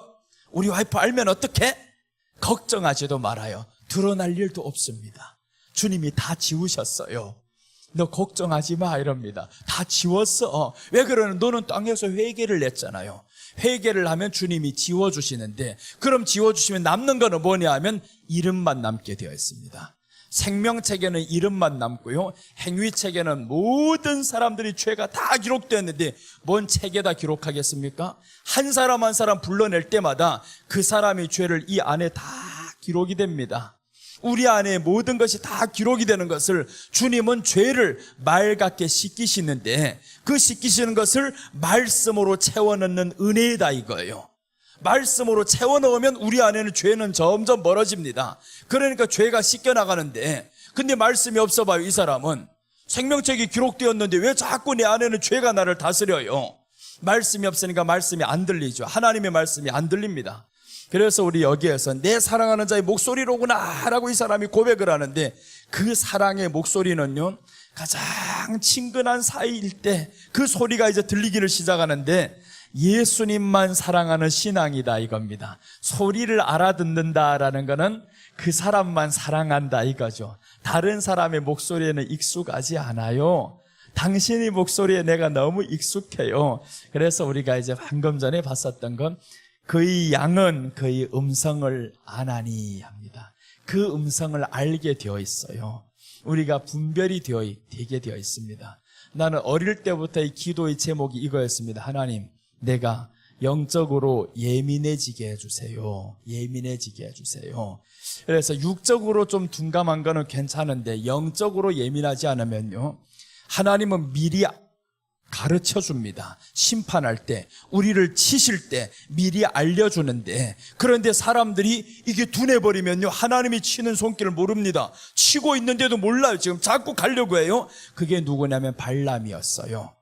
우리 와이프 알면 어떡해? 걱정하지도 말아요. 드러날 일도 없습니다. 주님이 다 지우셨어요. 너 걱정하지 마 이럽니다. 다 지웠어. 왜 그러는? 너는 땅에서 회개를 냈잖아요. 회개를 하면 주님이 지워주시는데, 그럼 지워주시면 남는 거는 뭐냐 하면 이름만 남게 되어 있습니다. 생명책에는 이름만 남고요, 행위책에는 모든 사람들이 죄가 다 기록되었는데 뭔 책에다 기록하겠습니까? 한 사람 한 사람 불러낼 때마다 그 사람의 죄를 이 안에 다 기록이 됩니다. 우리 안에 모든 것이 다 기록이 되는 것을 주님은 죄를 맑게 씻기시는데, 그 씻기시는 것을 말씀으로 채워넣는 은혜이다 이거예요. 말씀으로 채워넣으면 우리 안에는 죄는 점점 멀어집니다. 그러니까 죄가 씻겨나가는데, 근데 말씀이 없어 봐요. 이 사람은 생명책이 기록되었는데 왜 자꾸 내 안에는 죄가 나를 다스려요? 말씀이 없으니까 말씀이 안 들리죠. 하나님의 말씀이 안 들립니다. 그래서 우리 여기에서 내 사랑하는 자의 목소리로구나 라고 이 사람이 고백을 하는데, 그 사랑의 목소리는요, 가장 친근한 사이일 때 그 소리가 이제 들리기를 시작하는데, 예수님만 사랑하는 신앙이다 이겁니다. 소리를 알아듣는다라는 거는 그 사람만 사랑한다 이거죠. 다른 사람의 목소리에는 익숙하지 않아요. 당신의 목소리에 내가 너무 익숙해요. 그래서 우리가 이제 방금 전에 봤었던 건 그의 양은 그의 음성을 아나니 합니다. 그 음성을 알게 되어 있어요. 우리가 분별이 되게 되어 있습니다. 나는 어릴 때부터의 기도의 제목이 이거였습니다. 하나님, 내가 영적으로 예민해지게 해주세요. 예민해지게 해주세요. 그래서 육적으로 좀 둔감한 거는 괜찮은데 영적으로 예민하지 않으면요, 하나님은 미리 가르쳐 줍니다. 심판할 때, 우리를 치실 때 미리 알려주는데, 그런데 사람들이 이게 둔해버리면요, 하나님이 치는 손길을 모릅니다. 치고 있는데도 몰라요. 지금 자꾸 가려고 해요. 그게 누구냐면 발람이었어요.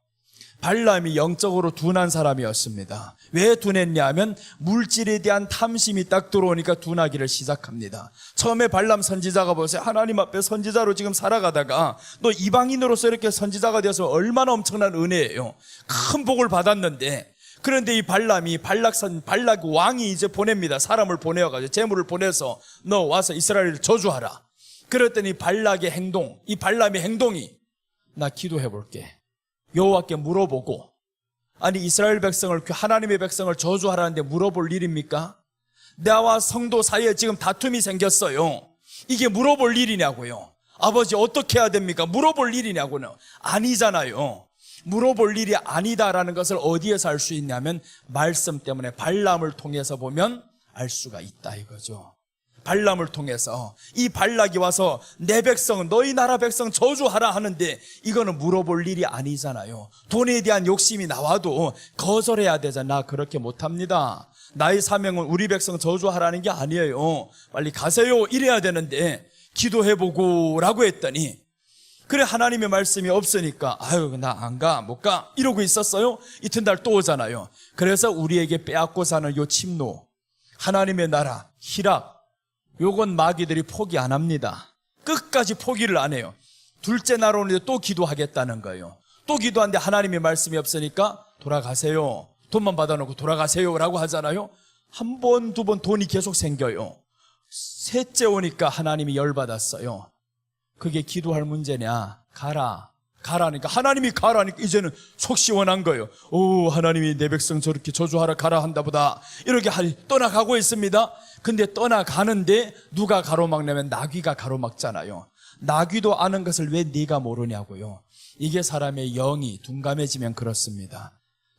발람이 영적으로 둔한 사람이었습니다. 왜 둔했냐 하면 물질에 대한 탐심이 딱 들어오니까 둔하기를 시작합니다. 처음에 발람 선지자가 보세요. 하나님 앞에 선지자로 지금 살아가다가 너 이방인으로서 이렇게 선지자가 되어서 얼마나 엄청난 은혜예요. 큰 복을 받았는데, 그런데 이 발람이 발락 왕이 이제 보냅니다. 사람을 보내어가지고 재물을 보내서 너 와서 이스라엘을 저주하라. 그랬더니 발락의 행동, 이 발람의 행동이 나 기도해 볼게. 여호와께 물어보고, 아니 이스라엘 백성을, 하나님의 백성을 저주하라는데 물어볼 일입니까? 나와 성도 사이에 지금 다툼이 생겼어요. 이게 물어볼 일이냐고요. 아버지 어떻게 해야 됩니까? 물어볼 일이냐고요. 아니잖아요. 물어볼 일이 아니다라는 것을 어디에서 알 수 있냐면 말씀 때문에 발람을 통해서 보면 알 수가 있다 이거죠. 발람을 통해서 이 발락이 와서 내 백성, 너희 나라 백성 저주하라 하는데 이거는 물어볼 일이 아니잖아요. 돈에 대한 욕심이 나와도 거절해야 되잖아. 나 그렇게 못합니다. 나의 사명은 우리 백성 저주하라는 게 아니에요. 빨리 가세요 이래야 되는데 기도해보고 라고 했더니, 그래 하나님의 말씀이 없으니까 아유 나 안 가, 못 가 이러고 있었어요. 이튿날 또 오잖아요. 그래서 우리에게 빼앗고 사는 요 침노, 하나님의 나라, 희락, 요건 마귀들이 포기 안 합니다. 끝까지 포기를 안 해요. 둘째 날 오는데 또 기도하겠다는 거예요. 또 기도하는데 하나님의 말씀이 없으니까 돌아가세요. 돈만 받아놓고 돌아가세요 라고 하잖아요. 한 번, 두 번 돈이 계속 생겨요. 셋째 오니까 하나님이 열받았어요. 그게 기도할 문제냐? 가라니까 하나님이 가라니까 이제는 속 시원한 거예요. 오, 하나님이 내 백성 저렇게 저주하라 가라 한다 보다 이렇게 떠나가고 있습니다. 근데 떠나가는데 누가 가로막냐면 나귀가 가로막잖아요. 나귀도 아는 것을 왜 네가 모르냐고요. 이게 사람의 영이 둔감해지면 그렇습니다.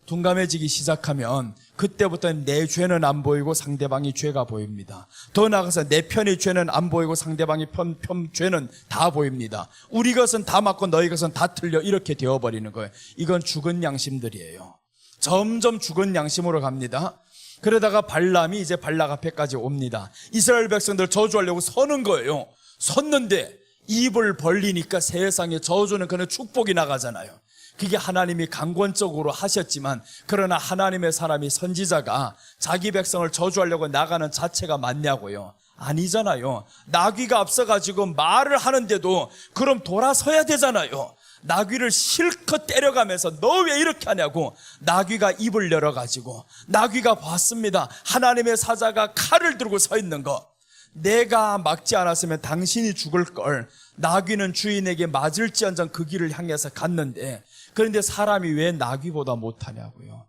둔감해지기 시작하면 그때부터는 내 죄는 안 보이고 상대방이 죄가 보입니다. 더 나아가서 내 편의 죄는 안 보이고 상대방의 편 죄는 다 보입니다. 우리 것은 다 맞고 너희 것은 다 틀려 이렇게 되어버리는 거예요. 이건 죽은 양심들이에요. 점점 죽은 양심으로 갑니다. 그러다가 발람이 이제 발락 앞에까지 옵니다. 이스라엘 백성들 저주하려고 서는 거예요. 섰는데 입을 벌리니까 세상에 저주는 그냥 축복이 나가잖아요. 그게 하나님이 강권적으로 하셨지만, 그러나 하나님의 사람이 선지자가 자기 백성을 저주하려고 나가는 자체가 맞냐고요. 아니잖아요. 나귀가 앞서가지고 말을 하는데도 그럼 돌아서야 되잖아요. 나귀를 실컷 때려가면서 너 왜 이렇게 하냐고 나귀가 입을 열어가지고, 나귀가 봤습니다. 하나님의 사자가 칼을 들고 서 있는 거. 내가 막지 않았으면 당신이 죽을 걸. 나귀는 주인에게 맞을지언정 그 길을 향해서 갔는데, 그런데 사람이 왜 나귀보다 못하냐고요.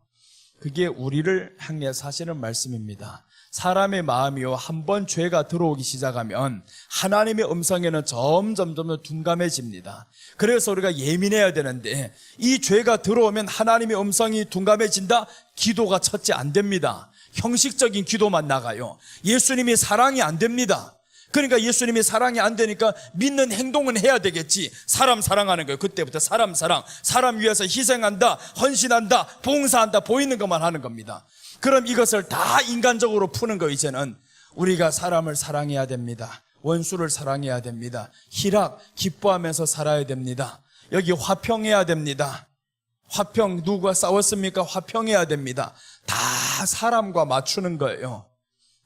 그게 우리를 향해서 하시는 말씀입니다. 사람의 마음이요, 한번 죄가 들어오기 시작하면 하나님의 음성에는 점점 둔감해집니다. 그래서 우리가 예민해야 되는데, 이 죄가 들어오면 하나님의 음성이 둔감해진다? 기도가 첫째 안 됩니다. 형식적인 기도만 나가요. 예수님이 사랑이 안 됩니다. 그러니까 예수님이 사랑이 안 되니까 믿는 행동은 해야 되겠지. 사람 사랑하는 거예요. 그때부터 사람 사랑, 사람 위해서 희생한다, 헌신한다, 봉사한다, 보이는 것만 하는 겁니다. 그럼 이것을 다 인간적으로 푸는 거. 이제는 우리가 사람을 사랑해야 됩니다. 원수를 사랑해야 됩니다. 희락, 기뻐하면서 살아야 됩니다. 여기 화평해야 됩니다. 화평, 누구와 싸웠습니까? 화평해야 됩니다. 다 사람과 맞추는 거예요.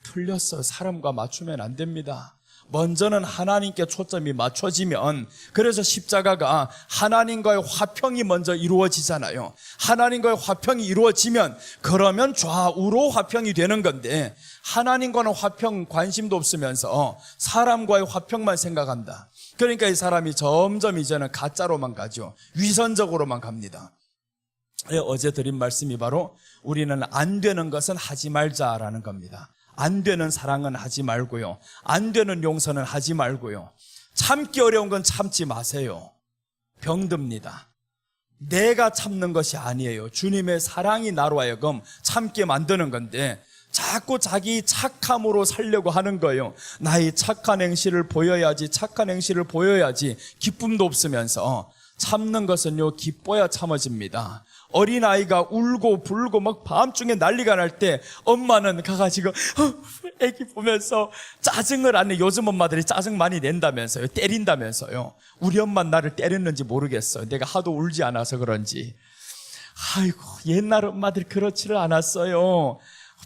틀렸어. 사람과 맞추면 안 됩니다. 먼저는 하나님께 초점이 맞춰지면, 그래서 십자가가 하나님과의 화평이 먼저 이루어지잖아요. 하나님과의 화평이 이루어지면 그러면 좌우로 화평이 되는 건데, 하나님과는 화평 관심도 없으면서 사람과의 화평만 생각한다. 그러니까 이 사람이 점점 이제는 가짜로만 가죠. 위선적으로만 갑니다. 어제 드린 말씀이 바로 우리는 안 되는 것은 하지 말자라는 겁니다. 안 되는 사랑은 하지 말고요, 안 되는 용서는 하지 말고요, 참기 어려운 건 참지 마세요. 병듭니다. 내가 참는 것이 아니에요. 주님의 사랑이 나로 하여금 참게 만드는 건데, 자꾸 자기 착함으로 살려고 하는 거예요. 나의 착한 행실을 보여야지, 착한 행실을 보여야지. 기쁨도 없으면서. 참는 것은요, 기뻐야 참아집니다. 어린아이가 울고 불고 막 밤중에 난리가 날 때 엄마는 가가지고 애기 보면서 짜증을 안 내. 요즘 엄마들이 짜증 많이 낸다면서요. 때린다면서요. 우리 엄마는 나를 때렸는지 모르겠어요. 내가 하도 울지 않아서 그런지. 아이고, 옛날 엄마들이 그렇지를 않았어요.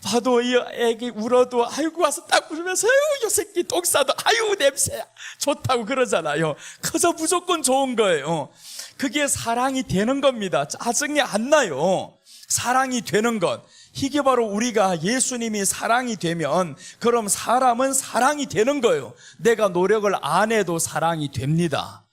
봐도 이 애기 울어도 아이고 와서 딱 울면서 아이고 요 새끼 똥 싸도 아이고 냄새야 좋다고 그러잖아요. 커서 무조건 좋은 거예요. 그게 사랑이 되는 겁니다. 짜증이 안 나요. 사랑이 되는 것. 이게 바로 우리가 예수님이 사랑이 되면 그럼 사람은 사랑이 되는 거예요. 내가 노력을 안 해도 사랑이 됩니다.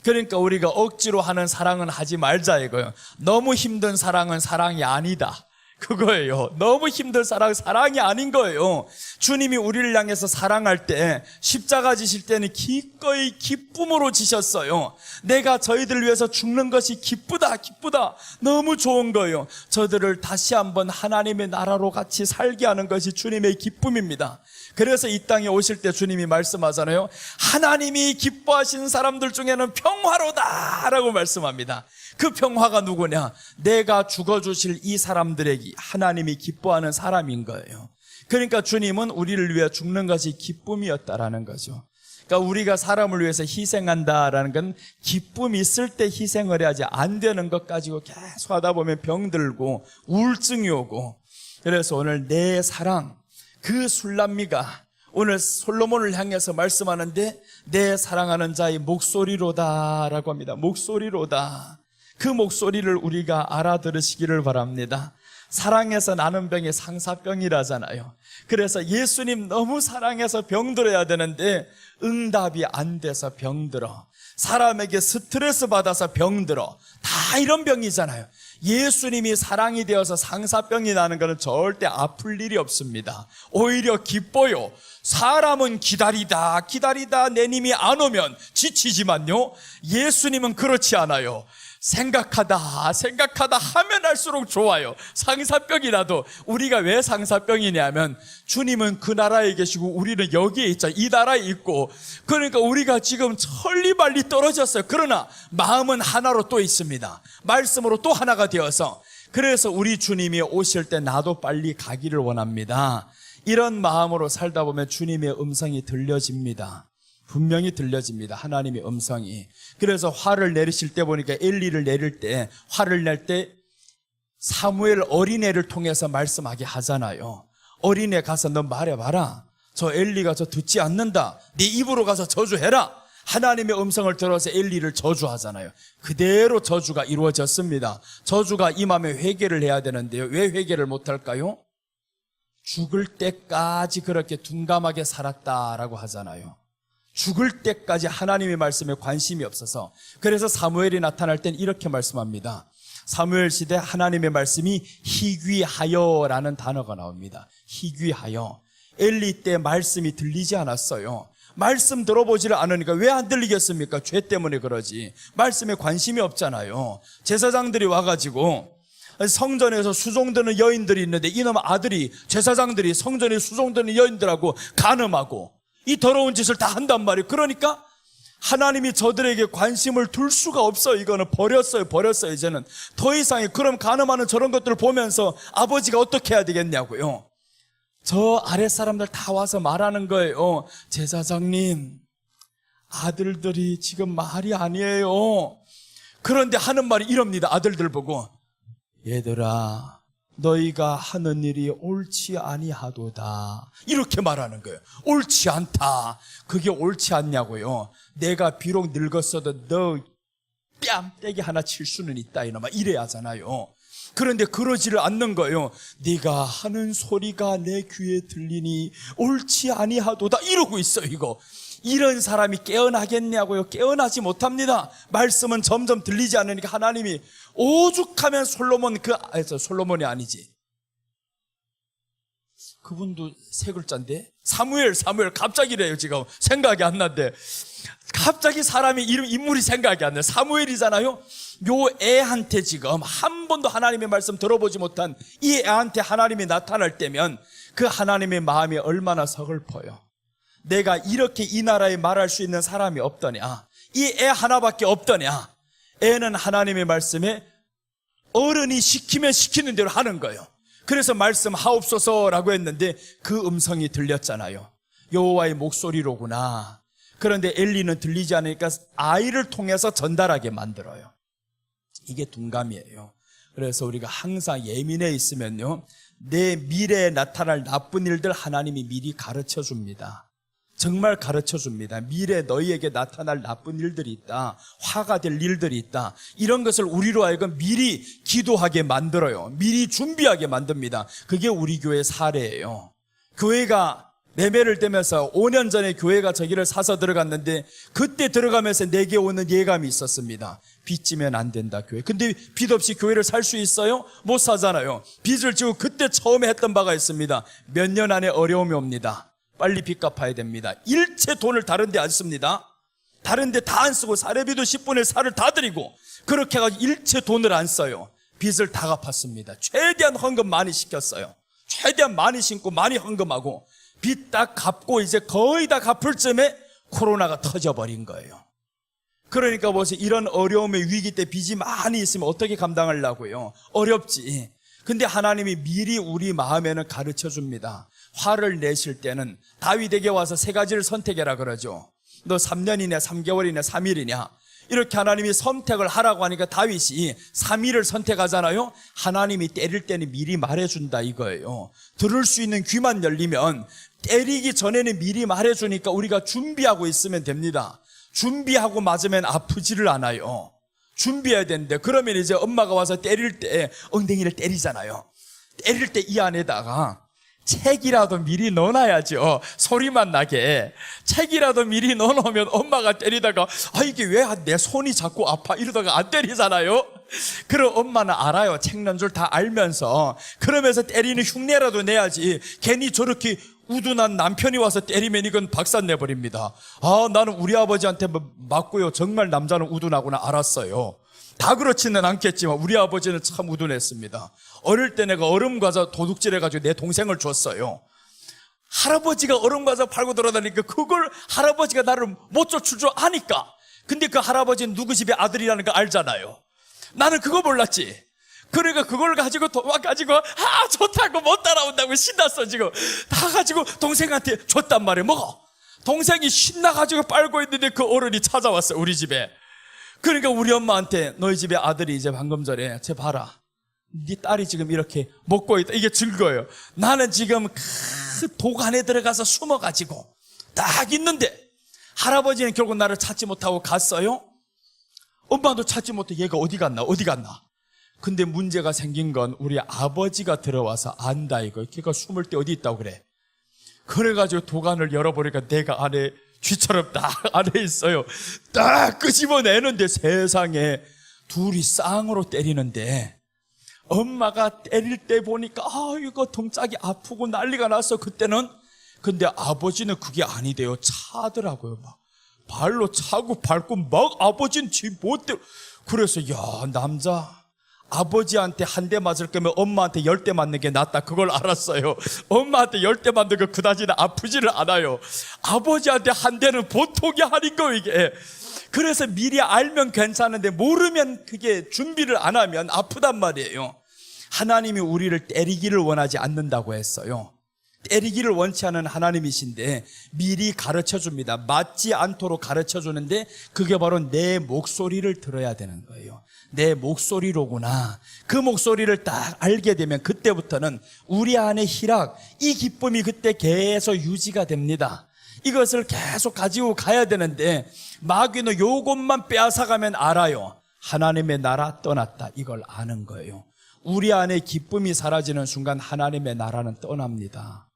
그러니까 우리가 억지로 하는 사랑은 하지 말자 이거예요. 너무 힘든 사랑은 사랑이 아니다. 그거예요. 너무 힘든 사랑이 아닌 거예요. 주님이 우리를 향해서 사랑할 때 십자가 지실 때는 기꺼이 기쁨으로 지셨어요. 내가 저희들 위해서 죽는 것이 기쁘다. 너무 좋은 거예요. 저들을 다시 한번 하나님의 나라로 같이 살게 하는 것이 주님의 기쁨입니다. 그래서 이 땅에 오실 때 주님이 말씀하잖아요. 하나님이 기뻐하시는 사람들 중에는 평화로다 라고 말씀합니다. 그 평화가 누구냐? 내가 죽어주실 이 사람들에게 하나님이 기뻐하는 사람인 거예요. 그러니까 주님은 우리를 위해 죽는 것이 기쁨이었다라는 거죠. 그러니까 우리가 사람을 위해서 희생한다라는 건 기쁨이 있을 때 희생을 해야지 안 되는 것 가지고 계속 하다 보면 병들고 우울증이 오고. 그래서 오늘 내 사랑, 그 술람미가 오늘 솔로몬을 향해서 말씀하는데 내 사랑하는 자의 목소리로다라고 합니다. 목소리로다. 그 목소리를 우리가 알아들으시기를 바랍니다. 사랑해서 나는 병이 상사병이라잖아요. 그래서 예수님 너무 사랑해서 병들어야 되는데 응답이 안 돼서 병들어. 사람에게 스트레스 받아서 병들어. 다 이런 병이잖아요. 예수님이 사랑이 되어서 상사병이 나는 것은 절대 아플 일이 없습니다. 오히려 기뻐요. 사람은 기다리다 내 님이 안 오면 지치지만요, 예수님은 그렇지 않아요. 생각하다 하면 할수록 좋아요. 상사병이라도. 우리가 왜 상사병이냐면 주님은 그 나라에 계시고 우리는 여기에 있죠. 이 나라에 있고. 그러니까 우리가 지금 천리발리 떨어졌어요. 그러나 마음은 하나로 또 있습니다. 말씀으로 또 하나가 되어서. 그래서 우리 주님이 오실 때 나도 빨리 가기를 원합니다. 이런 마음으로 살다 보면 주님의 음성이 들려집니다. 분명히 들려집니다. 하나님의 음성이. 그래서 화를 내리실 때 보니까 엘리를 내릴 때, 화를 낼 때 사무엘 어린애를 통해서 말씀하게 하잖아요. 어린애 가서 너 말해봐라. 저 엘리가 저 듣지 않는다. 네 입으로 가서 저주해라. 하나님의 음성을 들어서 엘리를 저주하잖아요. 그대로 저주가 이루어졌습니다. 저주가 임하면 회개를 해야 되는데요. 왜 회개를 못할까요? 죽을 때까지 그렇게 둔감하게 살았다라고 하잖아요. 죽을 때까지 하나님의 말씀에 관심이 없어서. 그래서 사무엘이 나타날 땐 이렇게 말씀합니다. 사무엘 시대 하나님의 말씀이 희귀하여라는 단어가 나옵니다. 희귀하여. 엘리 때 말씀이 들리지 않았어요. 말씀 들어보지를 않으니까 왜 안 들리겠습니까? 죄 때문에 그러지. 말씀에 관심이 없잖아요. 제사장들이 와가지고 성전에서 수종드는 여인들이 있는데 이놈 아들이, 제사장들이 성전에 수종드는 여인들하고 간음하고 이 더러운 짓을 다 한단 말이에요. 그러니까 하나님이 저들에게 관심을 둘 수가 없어요. 이거는 버렸어요. 이제는 더 이상에. 그럼 간음하는 저런 것들을 보면서 아버지가 어떻게 해야 되겠냐고요. 저 아랫사람들 다 와서 말하는 거예요. 제사장님, 아들들이 지금 말이 아니에요. 그런데 하는 말이 이럽니다. 아들들 보고, 얘들아, 너희가 하는 일이 옳지 아니하도다. 이렇게 말하는 거예요. 옳지 않다. 그게 옳지 않냐고요. 내가 비록 늙었어도 너 뺨때기 하나 칠 수는 있다. 이놈아. 이래야 하잖아요. 그런데 그러지를 않는 거예요. 네가 하는 소리가 내 귀에 들리니 옳지 아니하도다. 이러고 있어요. 이거. 이런 사람이 깨어나겠냐고요. 깨어나지 못합니다. 말씀은 점점 들리지 않으니까 하나님이 오죽하면 솔로몬이 아니지. 그분도 세 글자인데. 사무엘 갑자기래요. 지금 생각이 안 난대. 갑자기 사람이 인물이 생각이 안 나요. 사무엘이잖아요. 요 애한테 지금 한 번도 하나님의 말씀 들어보지 못한 이 애한테 하나님이 나타날 때면 그 하나님의 마음이 얼마나 서글퍼요. 내가 이렇게 이 나라에 말할 수 있는 사람이 없더냐. 이 애 하나밖에 없더냐. 애는 하나님의 말씀에 어른이 시키면 시키는 대로 하는 거예요. 그래서 말씀하옵소서라고 했는데 그 음성이 들렸잖아요. 여호와의 목소리로구나. 그런데 엘리는 들리지 않으니까 아이를 통해서 전달하게 만들어요. 이게 둔감이에요. 그래서 우리가 항상 예민해 있으면요, 내 미래에 나타날 나쁜 일들 하나님이 미리 가르쳐 줍니다. 정말 가르쳐 줍니다. 미래에 너희에게 나타날 나쁜 일들이 있다. 화가 될 일들이 있다. 이런 것을 우리로 하여금 미리 기도하게 만들어요. 미리 준비하게 만듭니다. 그게 우리 교회 사례예요. 교회가 매매를 되면서 5년 전에 교회가 저기를 사서 들어갔는데 그때 들어가면서 내게 오는 예감이 있었습니다. 빚 지면 안 된다, 교회. 근데 빚 없이 교회를 살 수 있어요? 못 사잖아요. 빚을 지고 그때 처음에 했던 바가 있습니다. 몇 년 안에 어려움이 옵니다. 빨리 빚 갚아야 됩니다. 일체 돈을 다른 데 안 씁니다. 다른 데 다 안 쓰고 사례비도 10분의 4를 다 드리고 그렇게 해가지고 일체 돈을 안 써요. 빚을 다 갚았습니다. 최대한 헌금 많이 시켰어요. 최대한 많이 신고 많이 헌금하고 빚 딱 갚고 이제 거의 다 갚을 쯤에 코로나가 터져버린 거예요. 그러니까 보세요. 이런 어려움의 위기 때 빚이 많이 있으면 어떻게 감당하려고요? 어렵지. 근데 하나님이 미리 우리 마음에는 가르쳐 줍니다. 화를 내실 때는 다윗에게 와서 3가지를 선택해라 그러죠. 너 3년이냐 3개월이냐 3일이냐 이렇게 하나님이 선택을 하라고 하니까 다윗이 3일을 선택하잖아요. 하나님이 때릴 때는 미리 말해준다 이거예요. 들을 수 있는 귀만 열리면 때리기 전에는 미리 말해주니까 우리가 준비하고 있으면 됩니다. 준비하고 맞으면 아프지를 않아요. 준비해야 되는데 그러면 이제 엄마가 와서 때릴 때 엉덩이를 때리잖아요. 때릴 때 이 안에다가 책이라도 미리 넣어놔야죠. 소리만 나게 책이라도 미리 넣어놓으면 엄마가 때리다가 이게 왜 내 손이 자꾸 아파 이러다가 안 때리잖아요. 그럼 엄마는 알아요. 책 넣은 줄 다 알면서. 그러면서 때리는 흉내라도 내야지. 괜히 저렇게 우둔한 남편이 와서 때리면 이건 박살내버립니다. 나는 우리 아버지한테 맞고요, 정말 남자는 우둔하구나 알았어요. 다 그렇지는 않겠지만 우리 아버지는 참 우둔했습니다. 어릴 때 내가 얼음과자 도둑질해가지고 내 동생을 줬어요. 할아버지가 얼음과자 팔고 돌아다니니까 그걸 할아버지가 나를 못 쫓을 줄 아니까. 근데 그 할아버지는 누구 집의 아들이라는 거 알잖아요. 나는 그거 몰랐지. 그러니까 그걸 가지고 도망가지고 좋다고 못 따라온다고 신났어. 지금 다 가지고 동생한테 줬단 말이에요. 먹어. 동생이 신나가지고 빨고 있는데 그 어른이 찾아왔어요, 우리 집에. 그러니까 우리 엄마한테 너희 집에 아들이 이제 방금 전에 쟤 봐라, 네 딸이 지금 이렇게 먹고 있다. 이게 증거예요. 나는 지금 그 독 안에 들어가서 숨어가지고 딱 있는데 할아버지는 결국 나를 찾지 못하고 갔어요. 엄마도 찾지 못해. 얘가 어디 갔나. 근데 문제가 생긴 건 우리 아버지가 들어와서 안다 이거. 걔가 숨을 때 어디 있다고 그래. 그래가지고 도관을 열어보니까 내가 안에 쥐처럼 딱 안에 있어요. 딱 끄집어내는데 세상에 둘이 쌍으로 때리는데 엄마가 때릴 때 보니까 이거 동작이 아프고 난리가 났어 그때는. 근데 아버지는 그게 아니대요. 차더라고요. 막 발로 차고 밟고 막 아버지는 지 못대로. 그래서 남자 아버지한테 한 대 맞을 거면 엄마한테 10대 맞는 게 낫다. 그걸 알았어요. 엄마한테 10대 맞는 거 그다지는 아프지를 않아요. 아버지한테 한 대는 보통이 아닌 거 이게. 그래서 미리 알면 괜찮은데 모르면 그게 준비를 안 하면 아프단 말이에요. 하나님이 우리를 때리기를 원하지 않는다고 했어요. 때리기를 원치 않은 하나님이신데 미리 가르쳐 줍니다. 맞지 않도록 가르쳐 주는데 그게 바로 내 목소리를 들어야 되는 거예요. 내 목소리로구나. 그 목소리를 딱 알게 되면 그때부터는 우리 안에 희락, 이 기쁨이 그때 계속 유지가 됩니다. 이것을 계속 가지고 가야 되는데 마귀는 요것만 빼앗아가면 알아요. 하나님의 나라 떠났다. 이걸 아는 거예요. 우리 안에 기쁨이 사라지는 순간 하나님의 나라는 떠납니다.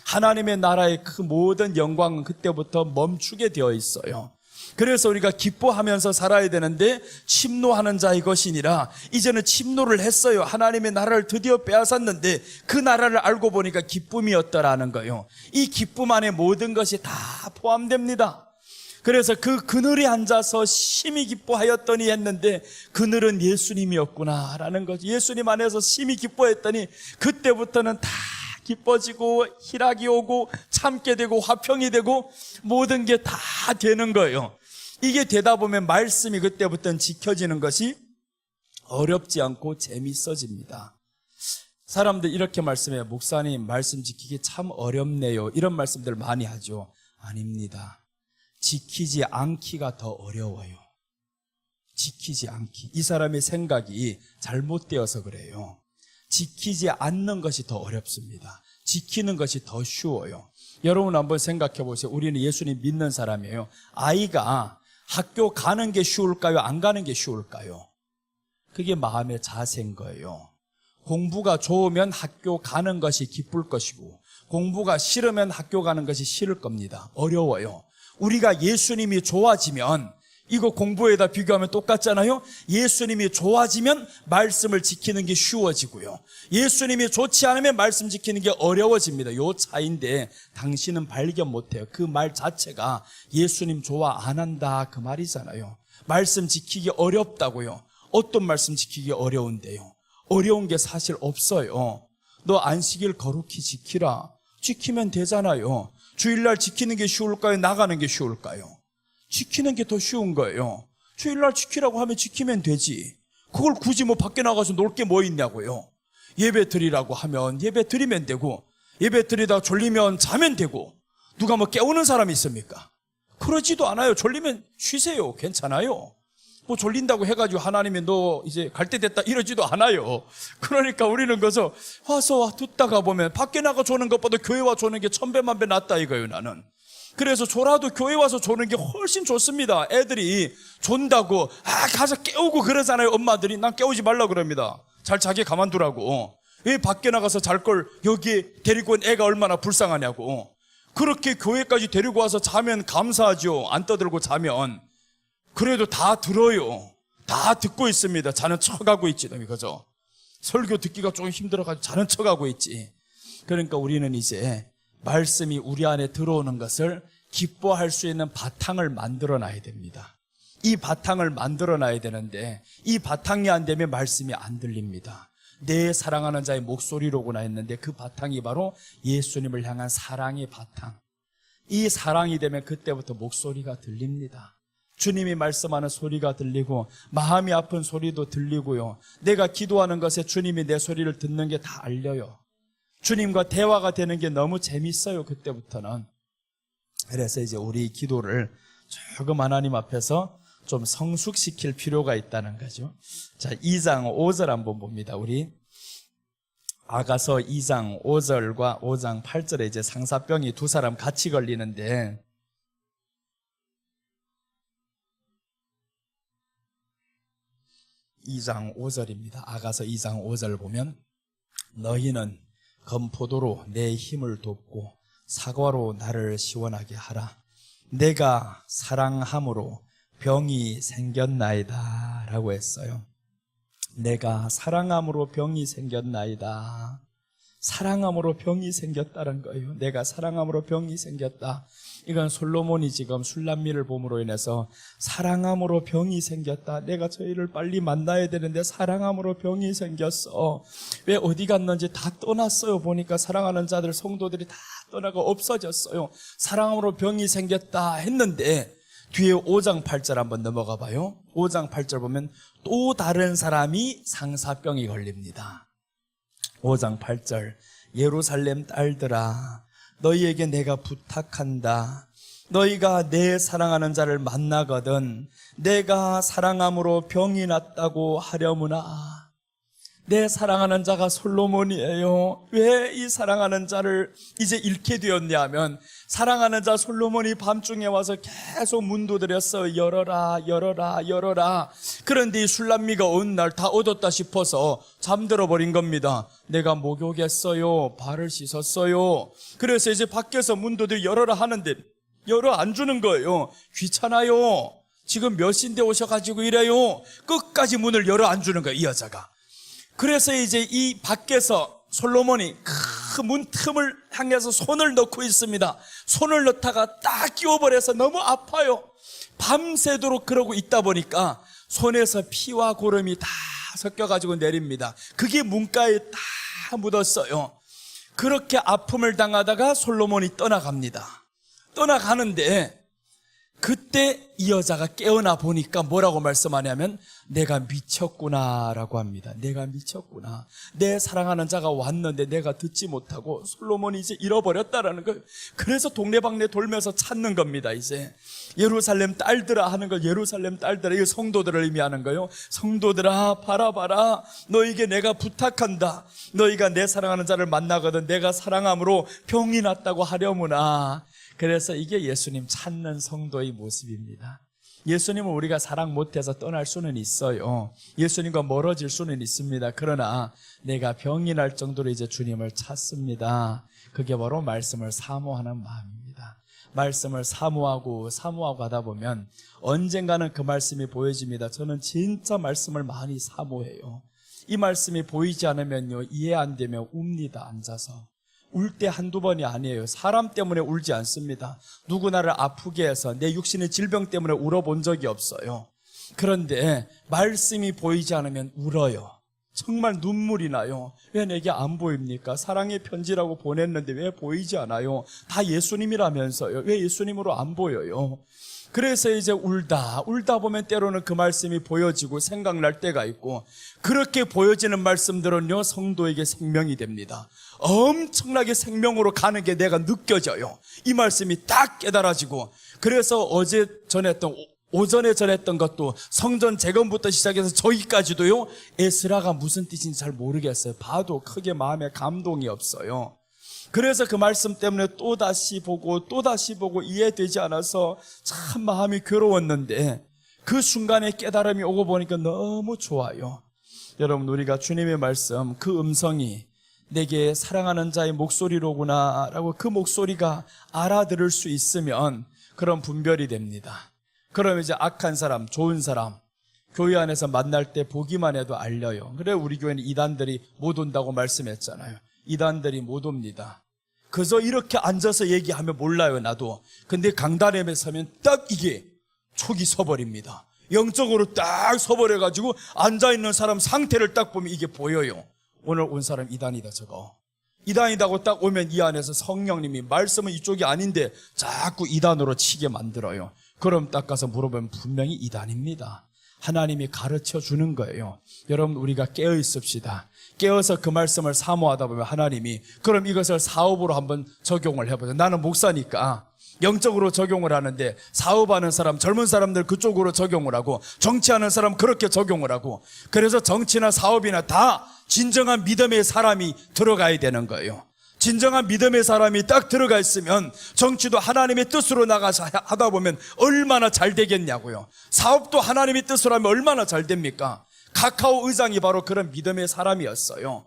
하나님의 나라의 그 모든 영광은 그때부터 멈추게 되어 있어요. 그래서 우리가 기뻐하면서 살아야 되는데 침노하는 자의 것이니라. 이제는 침노를 했어요. 하나님의 나라를 드디어 빼앗았는데 그 나라를 알고 보니까 기쁨이었더라는 거예요. 이 기쁨 안에 모든 것이 다 포함됩니다. 그래서 그 그늘에 앉아서 심히 기뻐하였더니 했는데 그늘은 예수님이었구나라는 거죠. 예수님 안에서 심히 기뻐했더니 그때부터는 다 기뻐지고 희락이 오고 참게 되고 화평이 되고 모든 게 다 되는 거예요. 이게 되다 보면 말씀이 그때부터는 지켜지는 것이 어렵지 않고 재밌어집니다. 사람들 이렇게 말씀해요. 목사님 말씀 지키기 참 어렵네요. 이런 말씀들 많이 하죠. 아닙니다. 지키지 않기가 더 어려워요. 지키지 않기. 이 사람의 생각이 잘못되어서 그래요. 지키지 않는 것이 더 어렵습니다. 지키는 것이 더 쉬워요. 여러분 한번 생각해 보세요. 우리는 예수님 믿는 사람이에요. 아이가 학교 가는 게 쉬울까요? 안 가는 게 쉬울까요? 그게 마음의 자세인 거예요. 공부가 좋으면 학교 가는 것이 기쁠 것이고, 공부가 싫으면 학교 가는 것이 싫을 겁니다. 어려워요. 우리가 예수님이 좋아지면, 이거 공부에다 비교하면 똑같잖아요. 예수님이 좋아지면 말씀을 지키는 게 쉬워지고요. 예수님이 좋지 않으면 말씀 지키는 게 어려워집니다. 요 차이인데 당신은 발견 못해요. 그 말 자체가 예수님 좋아 안 한다 그 말이잖아요. 말씀 지키기 어렵다고요. 어떤 말씀 지키기 어려운데요? 어려운 게 사실 없어요. 너 안식일 거룩히 지키라. 지키면 되잖아요. 주일날 지키는 게 쉬울까요? 나가는 게 쉬울까요? 지키는 게 더 쉬운 거예요. 주일날 지키라고 하면 지키면 되지. 그걸 굳이 뭐 밖에 나가서 놀 게 뭐 있냐고요. 예배 드리라고 하면 예배 드리면 되고, 예배 드리다가 졸리면 자면 되고, 누가 뭐 깨우는 사람이 있습니까? 그러지도 않아요. 졸리면 쉬세요. 괜찮아요. 뭐 졸린다고 해가지고 하나님이 너 이제 갈 때 됐다 이러지도 않아요. 그러니까 우리는 그래서 와서 듣다가 보면 밖에 나가 조는 것보다 교회 와 조는 게 1000배만배 낫다 이거예요. 나는. 그래서 졸아도 교회 와서 조는 게 훨씬 좋습니다. 애들이 존다고 가서 깨우고 그러잖아요. 엄마들이. 난 깨우지 말라 그럽니다. 잘 자게 가만두라고. 왜 밖에 나가서 잘 걸 여기 데리고 온 애가 얼마나 불쌍하냐고. 그렇게 교회까지 데리고 와서 자면 감사하죠. 안 떠들고 자면. 그래도 다 들어요. 다 듣고 있습니다. 자는 척하고 있지. 그죠? 설교 듣기가 조금 힘들어가지고 자는 척하고 있지. 그러니까 우리는 이제 말씀이 우리 안에 들어오는 것을 기뻐할 수 있는 바탕을 만들어 놔야 됩니다. 이 바탕을 만들어 놔야 되는데, 이 바탕이 안 되면 말씀이 안 들립니다. 내 사랑하는 자의 목소리로구나 했는데, 그 바탕이 바로 예수님을 향한 사랑의 바탕. 이 사랑이 되면 그때부터 목소리가 들립니다. 주님이 말씀하는 소리가 들리고, 마음이 아픈 소리도 들리고요. 내가 기도하는 것에 주님이 내 소리를 듣는 게 다 알려요. 주님과 대화가 되는 게 너무 재밌어요. 그때부터는. 그래서 이제 우리 기도를 조금 하나님 앞에서 좀 성숙시킬 필요가 있다는 거죠. 자, 2장 5절 한번 봅니다. 우리 아가서 2장 5절과 5장 8절에 이제 상사병이 두 사람 같이 걸리는데, (2장 5절입니다) 아가서 2장 5절 보면, 너희는 건포도로 내 힘을 돕고 사과로 나를 시원하게 하라. 내가 사랑함으로 병이 생겼나이다 라고 했어요. 내가 사랑함으로 병이 생겼나이다. 사랑함으로 병이 생겼다는 거예요. 내가 사랑함으로 병이 생겼다. 이건 솔로몬이 지금 술람미를 봄으로 인해서 사랑함으로 병이 생겼다. 내가 저희를 빨리 만나야 되는데 사랑함으로 병이 생겼어. 왜 어디 갔는지 다 떠났어요. 보니까 사랑하는 자들, 성도들이 다 떠나고 없어졌어요. 사랑함으로 병이 생겼다 했는데, 뒤에 5장 8절 한번 넘어가 봐요. 5장 8절 보면 또 다른 사람이 상사병이 걸립니다. 5장 8절, 예루살렘 딸들아, 너희에게 내가 부탁한다. 너희가 내 사랑하는 자를 만나거든 내가 사랑함으로 병이 났다고 하려무나. 내 사랑하는 자가 솔로몬이에요. 왜 이 사랑하는 자를 이제 잃게 되었냐 하면, 사랑하는 자 솔로몬이 밤중에 와서 계속 문 두드렸어요. 열어라 열어라 열어라. 그런데 이 술람미가 어느 날 다 얻었다 싶어서 잠들어 버린 겁니다. 내가 목욕했어요. 발을 씻었어요. 그래서 이제 밖에서 문 두드려 열어라 하는데 열어 안 주는 거예요. 귀찮아요. 지금 몇 시인데 오셔가지고 이래요. 끝까지 문을 열어 안 주는 거예요, 이 여자가. 그래서 이제 이 밖에서 솔로몬이 그 문 틈을 향해서 손을 넣고 있습니다. 손을 넣다가 딱 끼워버려서 너무 아파요. 밤새도록 그러고 있다 보니까 손에서 피와 고름이 다 섞여가지고 내립니다. 그게 문가에 다 묻었어요. 그렇게 아픔을 당하다가 솔로몬이 떠나갑니다. 떠나가는데 그때 이 여자가 깨어나 보니까 뭐라고 말씀하냐면 내가 미쳤구나라고 합니다. 내가 미쳤구나. 내 사랑하는 자가 왔는데 내가 듣지 못하고 솔로몬이 이제 잃어버렸다라는 걸. 그래서 동네방네 돌면서 찾는 겁니다. 이제 예루살렘 딸들아 하는 걸, 예루살렘 딸들아, 이거 성도들을 의미하는 거예요. 성도들아 바라봐라, 너에게 내가 부탁한다. 너희가 내 사랑하는 자를 만나거든 내가 사랑함으로 병이 났다고 하려무나. 그래서 이게 예수님 찾는 성도의 모습입니다. 예수님을 우리가 사랑 못해서 떠날 수는 있어요. 예수님과 멀어질 수는 있습니다. 그러나 내가 병이 날 정도로 이제 주님을 찾습니다. 그게 바로 말씀을 사모하는 마음입니다. 말씀을 사모하고 하다 보면 언젠가는 그 말씀이 보여집니다. 저는 진짜 말씀을 많이 사모해요. 이 말씀이 보이지 않으면요, 이해 안 되면 웁니다. 앉아서 울 때 한두 번이 아니에요. 사람 때문에 울지 않습니다. 누구 나를 아프게 해서 내 육신의 질병 때문에 울어본 적이 없어요. 그런데 말씀이 보이지 않으면 울어요. 정말 눈물이 나요. 왜 내게 안 보입니까? 사랑의 편지라고 보냈는데 왜 보이지 않아요? 다 예수님이라면서요. 왜 예수님으로 안 보여요? 그래서 이제 울다 보면 때로는 그 말씀이 보여지고 생각날 때가 있고, 그렇게 보여지는 말씀들은요, 성도에게 생명이 됩니다. 엄청나게 생명으로 가는 게 내가 느껴져요. 이 말씀이 딱 깨달아지고. 그래서 오전에 전했던 것도 성전 재건부터 시작해서 저기까지도요, 에스라가 무슨 뜻인지 잘 모르겠어요. 봐도 크게 마음에 감동이 없어요. 그래서 그 말씀 때문에 또다시 보고 이해되지 않아서 참 마음이 괴로웠는데, 그 순간에 깨달음이 오고 보니까 너무 좋아요. 여러분, 우리가 주님의 말씀, 그 음성이 내게 사랑하는 자의 목소리로구나 라고 그 목소리가 알아들을 수 있으면 그런 분별이 됩니다. 그럼 이제 악한 사람, 좋은 사람 교회 안에서 만날 때 보기만 해도 알려요. 그래 우리 교회는 이단들이 못 온다고 말씀했잖아요. 이단들이 못 옵니다. 그저 이렇게 앉아서 얘기하면 몰라요, 나도. 근데 강단에 서면 딱 이게 촉이 서버립니다. 영적으로 딱 서버려가지고 앉아있는 사람 상태를 딱 보면 이게 보여요. 오늘 온 사람 이단이다, 저거. 이단이다고 딱 오면 이 안에서 성령님이 말씀은 이쪽이 아닌데 자꾸 이단으로 치게 만들어요. 그럼 딱 가서 물어보면 분명히 이단입니다. 하나님이 가르쳐 주는 거예요. 여러분, 우리가 깨어 있읍시다. 깨어서 그 말씀을 사모하다 보면 하나님이, 그럼 이것을 사업으로 한번 적용을 해보자. 나는 목사니까 영적으로 적용을 하는데, 사업하는 사람, 젊은 사람들 그쪽으로 적용을 하고, 정치하는 사람 그렇게 적용을 하고, 그래서 정치나 사업이나 다 진정한 믿음의 사람이 들어가야 되는 거예요. 진정한 믿음의 사람이 딱 들어가 있으면 정치도 하나님의 뜻으로 나가서 하다 보면 얼마나 잘 되겠냐고요. 사업도 하나님의 뜻으로 하면 얼마나 잘 됩니까? 카카오 의장이 바로 그런 믿음의 사람이었어요.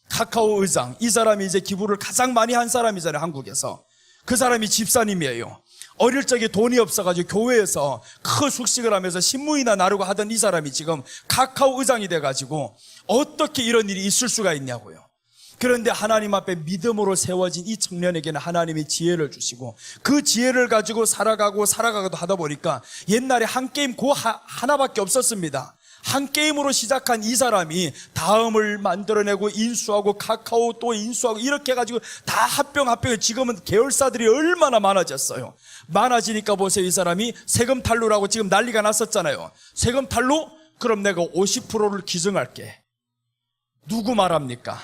카카오 의장, 이 사람이 이제 기부를 가장 많이 한 사람이잖아요, 한국에서. 그 사람이 집사님이에요. 어릴 적에 돈이 없어가지고 교회에서 큰 숙식을 하면서 신문이나 나르고 하던 이 사람이 지금 카카오 의장이 돼가지고 어떻게 이런 일이 있을 수가 있냐고요. 그런데 하나님 앞에 믿음으로 세워진 이 청년에게는 하나님이 지혜를 주시고, 그 지혜를 가지고 살아가고 하다 보니까 옛날에 한 게임 하나밖에 없었습니다. 한 게임으로 시작한 이 사람이 다음을 만들어내고 인수하고 카카오 또 인수하고 이렇게 해가지고 다 합병해 지금은 계열사들이 얼마나 많아졌어요. 많아지니까 보세요, 이 사람이 세금 탈루라고 지금 난리가 났었잖아요. 세금 탈루? 그럼 내가 50%를 기증할게. 누구 말합니까?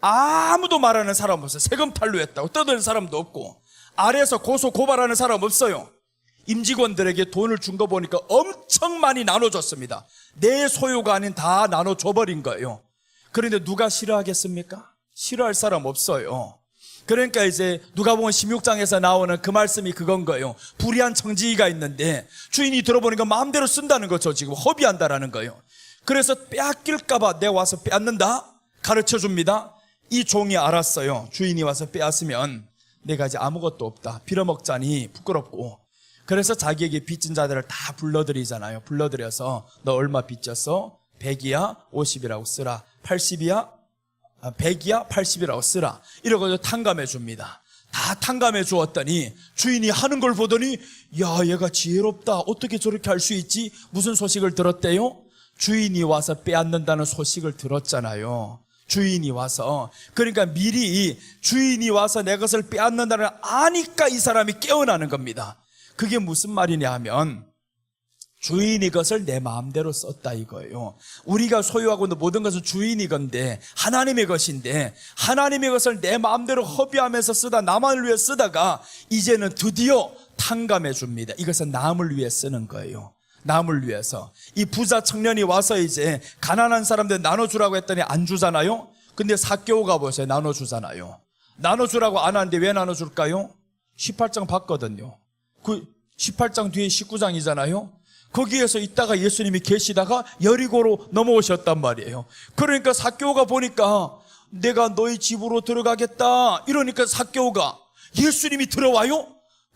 아무도 말하는 사람 없어요. 세금 탈루했다고 떠드는 사람도 없고, 아래에서 고소 고발하는 사람 없어요. 임직원들에게 돈을 준 거 보니까 엄청 많이 나눠줬습니다. 내 소유가 아닌 다 나눠줘버린 거예요. 그런데 누가 싫어하겠습니까? 싫어할 사람 없어요. 그러니까 이제 누가복음 16장에서 나오는 그 말씀이 그건 거예요. 불의한 청지기가 있는데 주인이 들어보니까 마음대로 쓴다는 거죠. 지금 허비한다라는 거예요. 그래서 빼앗길까봐 내가 와서 빼앗는다? 가르쳐 줍니다. 이 종이 알았어요. 주인이 와서 빼앗으면 내가 이제 아무것도 없다, 빌어먹자니 부끄럽고. 그래서 자기에게 빚진 자들을 다 불러들이잖아요. 불러들여서 너 얼마 빚졌어? 100이야? 50이라고 쓰라. 80이야? 100이야? 80이라고 쓰라. 이러고 탕감해 줍니다. 다 탕감해 주었더니 주인이 하는 걸 보더니, 야, 얘가 지혜롭다, 어떻게 저렇게 할 수 있지? 무슨 소식을 들었대요? 주인이 와서 빼앗는다는 소식을 들었잖아요. 주인이 와서. 그러니까 미리 주인이 와서 내 것을 빼앗는다는 아니까 이 사람이 깨어나는 겁니다. 그게 무슨 말이냐 하면 주인이 것을 내 마음대로 썼다 이거예요. 우리가 소유하고 있는 모든 것은 주인이 건데 하나님의 것인데 하나님의 것을 내 마음대로 허비하면서 쓰다 나만을 위해 쓰다가 이제는 드디어 탕감해 줍니다. 이것은 남을 위해 쓰는 거예요. 남을 위해서. 이 부자 청년이 와서 이제 가난한 사람들 나눠주라고 했더니 안 주잖아요. 근데 삭개오가 보세요. 나눠주잖아요. 나눠주라고 안 하는데 왜 나눠줄까요? 18장 봤거든요. 그 18장 뒤에 19장이잖아요. 거기에서 있다가 예수님이 계시다가 여리고로 넘어오셨단 말이에요. 그러니까 삭개오가 보니까 내가 너희 집으로 들어가겠다 이러니까 삭개오가 예수님이 들어와요?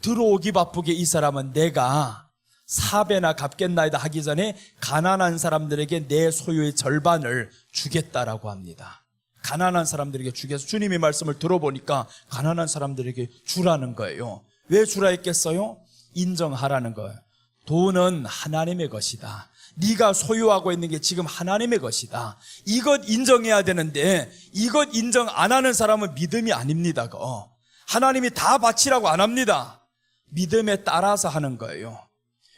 들어오기 바쁘게 이 사람은 내가 4배나 갚겠나이다 하기 전에 가난한 사람들에게 내 소유의 절반을 주겠다라고 합니다. 가난한 사람들에게 주겠어. 주님의 말씀을 들어보니까 가난한 사람들에게 주라는 거예요. 왜 주라 했겠어요? 인정하라는 거예요. 돈은 하나님의 것이다. 네가 소유하고 있는 게 지금 하나님의 것이다. 이것 인정해야 되는데 이것 인정 안 하는 사람은 믿음이 아닙니다. 하나님이 다 바치라고 안 합니다. 믿음에 따라서 하는 거예요.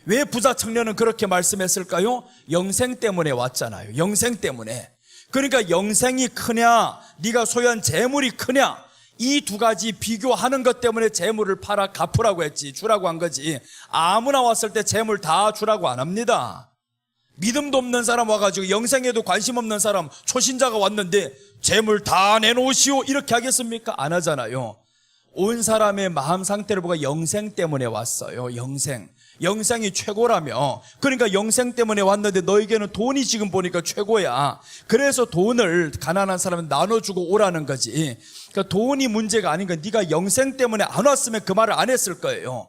왜 부자 청년은 그렇게 말씀했을까요? 영생 때문에 왔잖아요. 영생 때문에. 그러니까 영생이 크냐 네가 소유한 재물이 크냐 이 두 가지 비교하는 것 때문에 재물을 팔아 갚으라고 했지, 주라고 한 거지. 아무나 왔을 때 재물 다 주라고 안 합니다. 믿음도 없는 사람 와가지고 영생에도 관심 없는 사람 초신자가 왔는데 재물 다 내놓으시오 이렇게 하겠습니까? 안 하잖아요. 온 사람의 마음 상태를 보고 영생 때문에 왔어요. 영생이 최고라며. 그러니까 영생 때문에 왔는데 너에게는 돈이 지금 보니까 최고야. 그래서 돈을 가난한 사람은 나눠주고 오라는 거지. 그러니까 돈이 문제가 아닌 건 네가 영생 때문에 안 왔으면 그 말을 안 했을 거예요.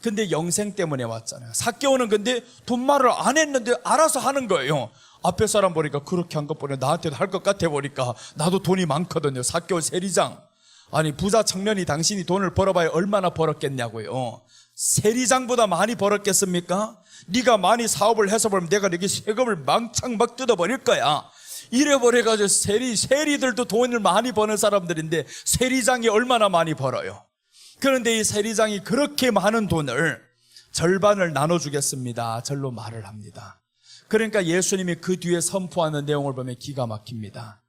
근데 영생 때문에 왔잖아요. 삭개오는 근데 돈 말을 안 했는데 알아서 하는 거예요. 앞에 사람 보니까 그렇게 한 것 보니 나한테도 할 것 같아 보니까 나도 돈이 많거든요. 삭개오 세리장. 아니 부자 청년이 당신이 돈을 벌어봐야 얼마나 벌었겠냐고요. 세리장보다 많이 벌었겠습니까? 네가 많이 사업을 해서 보면 내가 네게 세금을 망창 막 뜯어버릴 거야. 이래버려가지고 세리들도 돈을 많이 버는 사람들인데 세리장이 얼마나 많이 벌어요. 그런데 이 세리장이 그렇게 많은 돈을 절반을 나눠주겠습니다. 절로 말을 합니다. 그러니까 예수님이 그 뒤에 선포하는 내용을 보면 기가 막힙니다.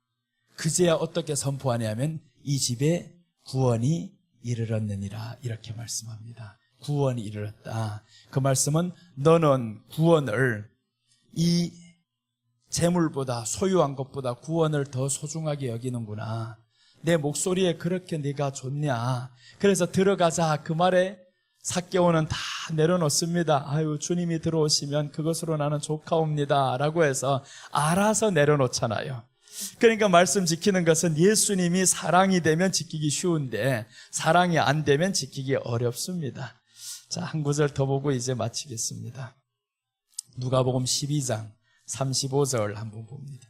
그제야 어떻게 선포하냐면 이 집에 구원이 이르렀느니라 이렇게 말씀합니다. 구원이 이르렀다. 그 말씀은 너는 구원을 이 재물보다 소유한 것보다 구원을 더 소중하게 여기는구나. 내 목소리에 그렇게 네가 좋냐. 그래서 들어가자. 그 말에 삭개오는 다 내려놓습니다. 아유 주님이 들어오시면 그것으로 나는 족하옵니다 라고 해서 알아서 내려놓잖아요. 그러니까 말씀 지키는 것은 예수님이 사랑이 되면 지키기 쉬운데 사랑이 안 되면 지키기 어렵습니다. 자, 한 구절 더 보고 이제 마치겠습니다. 누가복음 12장 35절 한번 봅니다.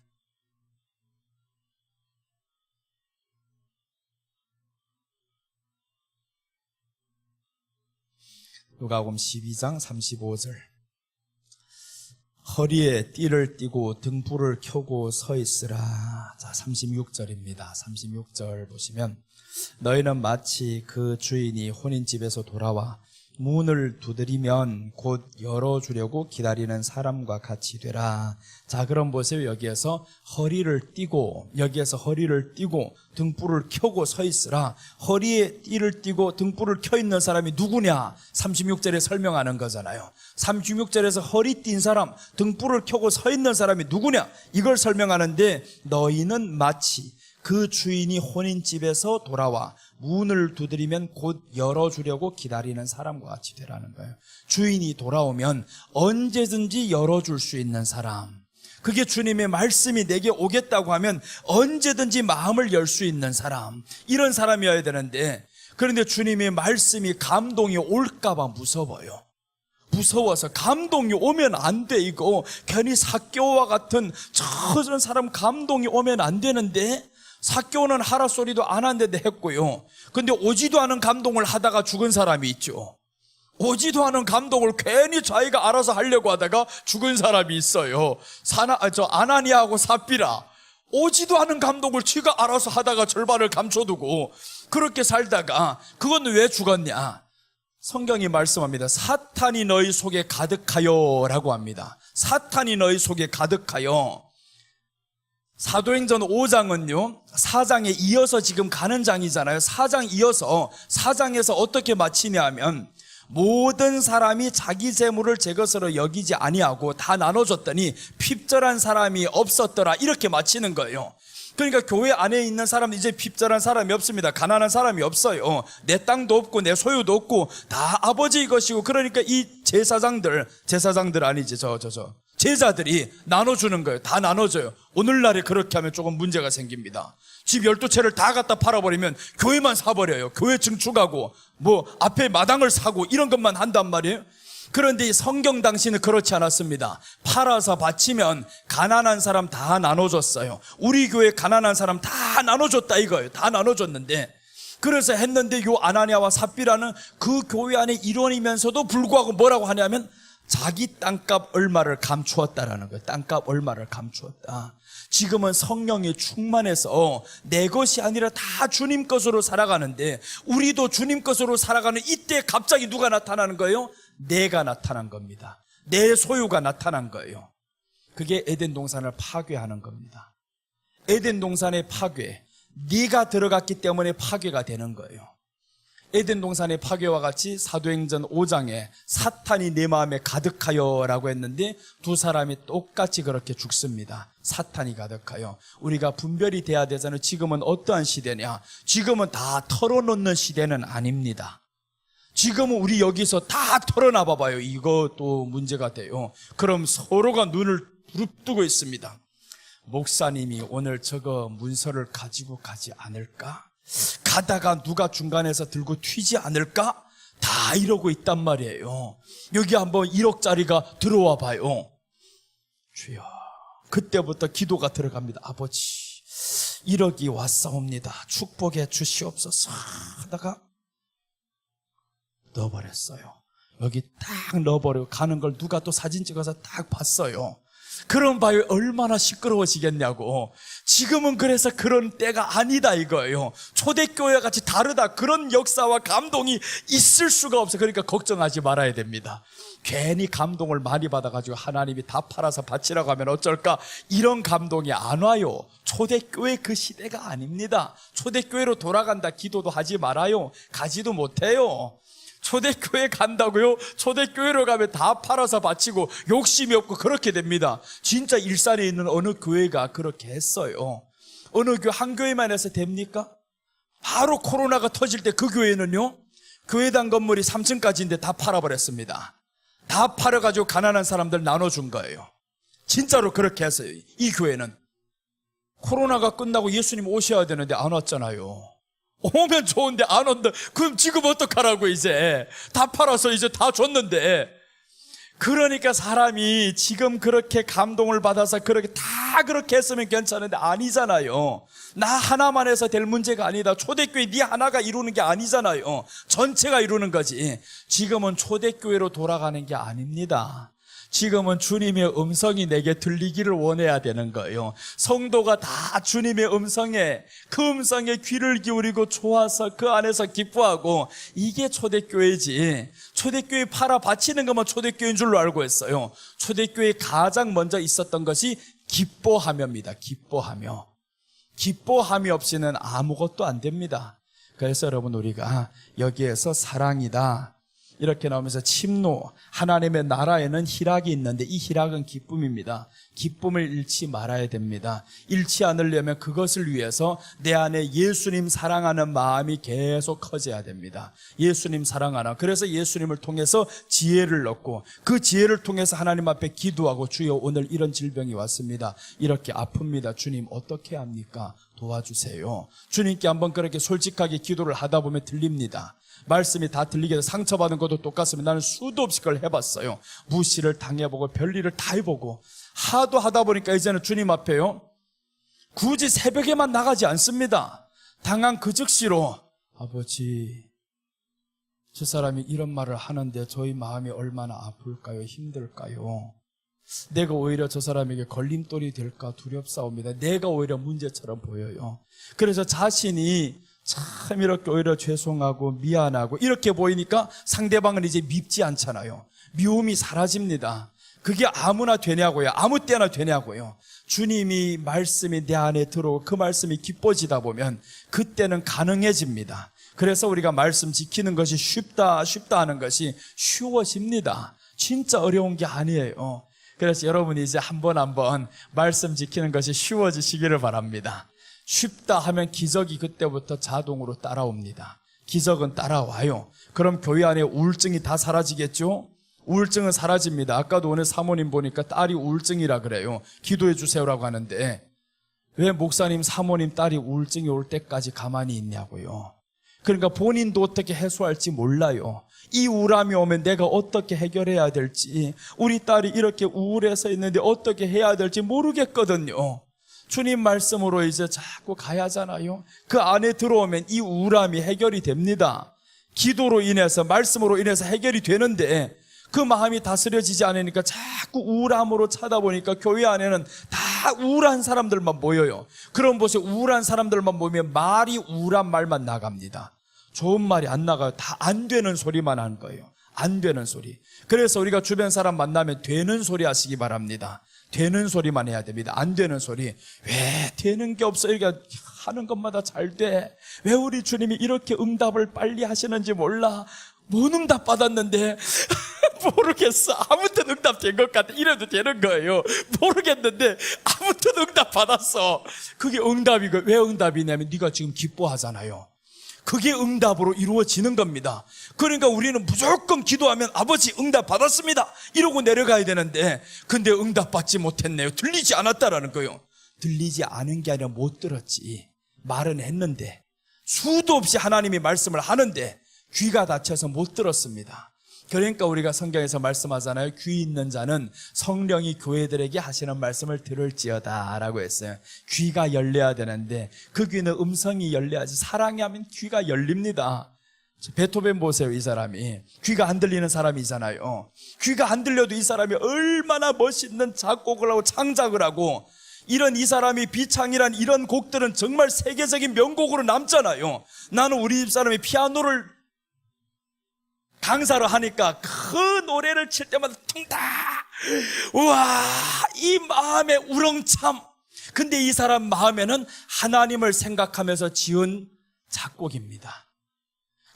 누가복음 12장 35절. 허리에 띠를 띠고 등불을 켜고 서 있으라. 자, 36절입니다. 36절 보시면 너희는 마치 그 주인이 혼인집에서 돌아와 문을 두드리면 곧 열어주려고 기다리는 사람과 같이 되라. 자, 그럼 보세요. 여기에서 허리를 띠고 등불을 켜고 서 있으라. 허리에 띠를 띠고 등불을 켜 있는 사람이 누구냐? 36절에 설명하는 거잖아요. 36절에서 허리 띈 사람, 등불을 켜고 서 있는 사람이 누구냐? 이걸 설명하는데 너희는 마치 그 주인이 혼인집에서 돌아와 문을 두드리면 곧 열어주려고 기다리는 사람과 같이 되라는 거예요. 주인이 돌아오면 언제든지 열어줄 수 있는 사람. 그게 주님의 말씀이 내게 오겠다고 하면 언제든지 마음을 열 수 있는 사람. 이런 사람이어야 되는데 그런데 주님의 말씀이 감동이 올까봐 무서워요. 무서워서 감동이 오면 안 돼. 이거 괜히 삭개오와 같은 저런 사람 감동이 오면 안 되는데 삭개오는 하라 소리도 안 한데 했고요. 근데 오지도 않은 감동을 하다가 죽은 사람이 있죠. 오지도 않은 감동을 괜히 자기가 알아서 하려고 하다가 죽은 사람이 있어요. 아나니아하고 삽비라. 오지도 않은 감동을 지가 알아서 하다가 절반을 감춰두고 그렇게 살다가 그건 왜 죽었냐? 성경이 말씀합니다. 사탄이 너희 속에 가득하여 라고 합니다. 사탄이 너희 속에 가득하여. 사도행전 5장은요 4장에 이어서 지금 가는 장이잖아요. 4장 이어서 4장에서 어떻게 마치냐 하면 모든 사람이 자기 재물을 제 것으로 여기지 아니하고 다 나눠줬더니 핍절한 사람이 없었더라, 이렇게 마치는 거예요. 그러니까 교회 안에 있는 사람은 이제 핍절한 사람이 없습니다. 가난한 사람이 없어요. 내 땅도 없고 내 소유도 없고 다 아버지의 것이고, 그러니까 이 제사장들 아니지 제자들이 나눠주는 거예요. 다 나눠줘요. 오늘날에 그렇게 하면 조금 문제가 생깁니다. 집 12채를 다 갖다 팔아버리면 교회만 사버려요. 교회 증축하고 뭐 앞에 마당을 사고 이런 것만 한단 말이에요. 그런데 이 성경 당시는 그렇지 않았습니다. 팔아서 바치면 가난한 사람 다 나눠줬어요. 우리 교회 가난한 사람 다 나눠줬다 이거예요. 다 나눠줬는데, 그래서 했는데 요 아나니아와 삽비라는 그 교회 안에 일원이면서도 불구하고 뭐라고 하냐면 자기 땅값 얼마를 감추었다라는 거예요. 땅값 얼마를 감추었다. 지금은 성령이 충만해서 내 것이 아니라 다 주님 것으로 살아가는데, 우리도 주님 것으로 살아가는 이때 갑자기 누가 나타나는 거예요? 내가 나타난 겁니다. 내 소유가 나타난 거예요. 그게 에덴 동산을 파괴하는 겁니다. 에덴 동산의 파괴, 네가 들어갔기 때문에 파괴가 되는 거예요. 에덴 동산의 파괴와 같이 사도행전 5장에 사탄이 내 마음에 가득하여 라고 했는데 두 사람이 똑같이 그렇게 죽습니다. 사탄이 가득하여. 우리가 분별이 돼야 되잖아요. 지금은 어떠한 시대냐? 지금은 다 털어놓는 시대는 아닙니다. 지금은 우리 여기서 다 털어놔 봐봐요. 이것도 문제가 돼요. 그럼 서로가 눈을 부릅뜨고 있습니다. 목사님이 오늘 저거 문서를 가지고 가지 않을까? 가다가 누가 중간에서 들고 튀지 않을까? 다 이러고 있단 말이에요. 여기 한번 1억짜리가 들어와 봐요. 주여, 그때부터 기도가 들어갑니다. 아버지, 1억이 왔사옵니다. 축복해 주시옵소서 하다가 넣어버렸어요. 여기 딱 넣어버리고 가는 걸 누가 또 사진 찍어서 딱 봤어요. 그럼 봐요, 얼마나 시끄러워지겠냐고. 지금은 그래서 그런 때가 아니다 이거예요. 초대교회와 같이 다르다, 그런 역사와 감동이 있을 수가 없어요. 그러니까 걱정하지 말아야 됩니다. 괜히 감동을 많이 받아가지고 하나님이 다 팔아서 바치라고 하면 어쩔까, 이런 감동이 안 와요. 초대교회 그 시대가 아닙니다. 초대교회로 돌아간다 기도도 하지 말아요. 가지도 못해요. 초대교회 간다고요? 초대교회로 가면 다 팔아서 바치고 욕심이 없고 그렇게 됩니다. 진짜 일산에 있는 어느 교회가 그렇게 했어요. 어느 한 교회만 해서 됩니까? 바로 코로나가 터질 때 그 교회는요, 교회당 건물이 3층까지인데 다 팔아버렸습니다. 다 팔아가지고 가난한 사람들 나눠준 거예요. 진짜로 그렇게 했어요. 이 교회는 코로나가 끝나고 예수님 오셔야 되는데 안 왔잖아요. 오면 좋은데 안 온다. 그럼 지금 어떡하라고. 이제 다 팔아서 이제 다 줬는데. 그러니까 사람이 지금 그렇게 감동을 받아서 그렇게 했으면 괜찮은데 아니잖아요. 나 하나만 해서 될 문제가 아니다. 초대교회 네 하나가 이루는 게 아니잖아요. 전체가 이루는 거지. 지금은 초대교회로 돌아가는 게 아닙니다. 지금은 주님의 음성이 내게 들리기를 원해야 되는 거예요. 성도가 다 주님의 음성에, 그 음성에 귀를 기울이고 좋아서 그 안에서 기뻐하고, 이게 초대교회지. 초대교회 팔아 바치는 것만 초대교회인 줄로 알고 있어요. 초대교회 가장 먼저 있었던 것이 기뻐하며입니다. 기뻐하며. 기뻐함이 없이는 아무것도 안 됩니다. 그래서 여러분, 우리가 여기에서 사랑이다 이렇게 나오면서 침노, 하나님의 나라에는 희락이 있는데 이 희락은 기쁨입니다. 기쁨을 잃지 말아야 됩니다. 잃지 않으려면 그것을 위해서 내 안에 예수님 사랑하는 마음이 계속 커져야 됩니다. 예수님 사랑하나. 그래서 예수님을 통해서 지혜를 얻고, 그 지혜를 통해서 하나님 앞에 기도하고, 주여 오늘 이런 질병이 왔습니다. 이렇게 아픕니다. 주님 어떻게 합니까? 도와주세요. 주님께 한번 그렇게 솔직하게 기도를 하다 보면 들립니다. 말씀이 다 들리게 돼서 상처받은 것도 똑같습니다. 나는 수도 없이 그걸 해봤어요. 무시를 당해보고 별일을 다 해보고 하도 하다 보니까 이제는 주님 앞에요, 굳이 새벽에만 나가지 않습니다. 당한 그 즉시로, 아버지, 저 사람이 이런 말을 하는데 저희 마음이 얼마나 아플까요? 힘들까요? 내가 오히려 저 사람에게 걸림돌이 될까 두렵사옵니다. 내가 오히려 문제처럼 보여요. 그래서 자신이 참 이렇게 오히려 죄송하고 미안하고 이렇게 보이니까 상대방은 이제 밉지 않잖아요. 미움이 사라집니다. 그게 아무나 되냐고요. 아무 때나 되냐고요. 주님이 말씀이 내 안에 들어오고 그 말씀이 기뻐지다 보면 그때는 가능해집니다. 그래서 우리가 말씀 지키는 것이 쉽다 하는 것이 쉬워집니다. 진짜 어려운 게 아니에요. 그래서 여러분이 이제 한 번 말씀 지키는 것이 쉬워지시기를 바랍니다. 쉽다 하면 기적이 그때부터 자동으로 따라옵니다. 기적은 따라와요. 그럼 교회 안에 우울증이 다 사라지겠죠? 우울증은 사라집니다. 아까도 오늘 사모님 보니까 딸이 우울증이라 그래요. 기도해 주세요라고 하는데 왜 목사님, 사모님 딸이 우울증이 올 때까지 가만히 있냐고요. 그러니까 본인도 어떻게 해소할지 몰라요. 이 우울함이 오면 내가 어떻게 해결해야 될지, 우리 딸이 이렇게 우울해서 있는데 어떻게 해야 될지 모르겠거든요. 주님 말씀으로 이제 자꾸 가야 하잖아요. 그 안에 들어오면 이 우울함이 해결이 됩니다. 기도로 인해서, 말씀으로 인해서 해결이 되는데 그 마음이 다스려지지 않으니까 자꾸 우울함으로 찾아보니까 교회 안에는 다 우울한 사람들만 모여요. 그런 곳에 우울한 사람들만 모이면 말이 우울한 말만 나갑니다. 좋은 말이 안 나가요. 다 안 되는 소리만 하는 거예요. 안 되는 소리. 그래서 우리가 주변 사람 만나면 되는 소리 하시기 바랍니다. 되는 소리만 해야 됩니다. 안 되는 소리. 왜 되는 게 없어? 이렇게 하는 것마다 잘 돼. 왜 우리 주님이 이렇게 응답을 빨리 하시는지 몰라. 뭔 응답 받았는데? 모르겠어. 아무튼 응답 된 것 같아. 이래도 되는 거예요. 모르겠는데 아무튼 응답 받았어. 그게 응답이고, 왜 응답이냐면 네가 지금 기뻐하잖아요. 그게 응답으로 이루어지는 겁니다. 그러니까 우리는 무조건 기도하면 아버지 응답 받았습니다 이러고 내려가야 되는데, 근데 응답 받지 못했네요. 들리지 않았다라는 거예요. 들리지 않은 게 아니라 못 들었지. 말은 했는데, 수도 없이 하나님이 말씀을 하는데 귀가 닫혀서 못 들었습니다. 그러니까 우리가 성경에서 말씀하잖아요. 귀 있는 자는 성령이 교회들에게 하시는 말씀을 들을지어다 라고 했어요. 귀가 열려야 되는데 그 귀는 음성이 열려야지. 사랑이 하면 귀가 열립니다. 베토벤 보세요. 이 사람이 귀가 안 들리는 사람이잖아요. 귀가 안 들려도 이 사람이 얼마나 멋있는 작곡을 하고 창작을 하고, 이런 이 사람이 비창이란 이런 곡들은 정말 세계적인 명곡으로 남잖아요. 나는 우리 집사람이 피아노를 강사로 하니까 그 노래를 칠 때마다 퉁다, 우와, 이 마음의 우렁참. 근데 이 사람 마음에는 하나님을 생각하면서 지은 작곡입니다.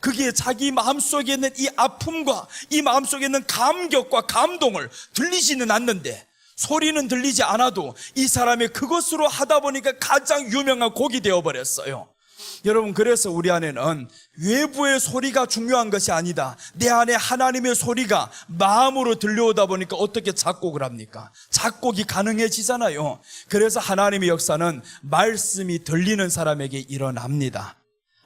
그게 자기 마음속에 있는 이 아픔과 이 마음속에 있는 감격과 감동을 들리지는 않는데, 소리는 들리지 않아도 이 사람이 그것으로 하다 보니까 가장 유명한 곡이 되어버렸어요. 여러분, 그래서 우리 안에는 외부의 소리가 중요한 것이 아니다. 내 안에 하나님의 소리가 마음으로 들려오다 보니까 어떻게 작곡을 합니까? 작곡이 가능해지잖아요. 그래서 하나님의 역사는 말씀이 들리는 사람에게 일어납니다.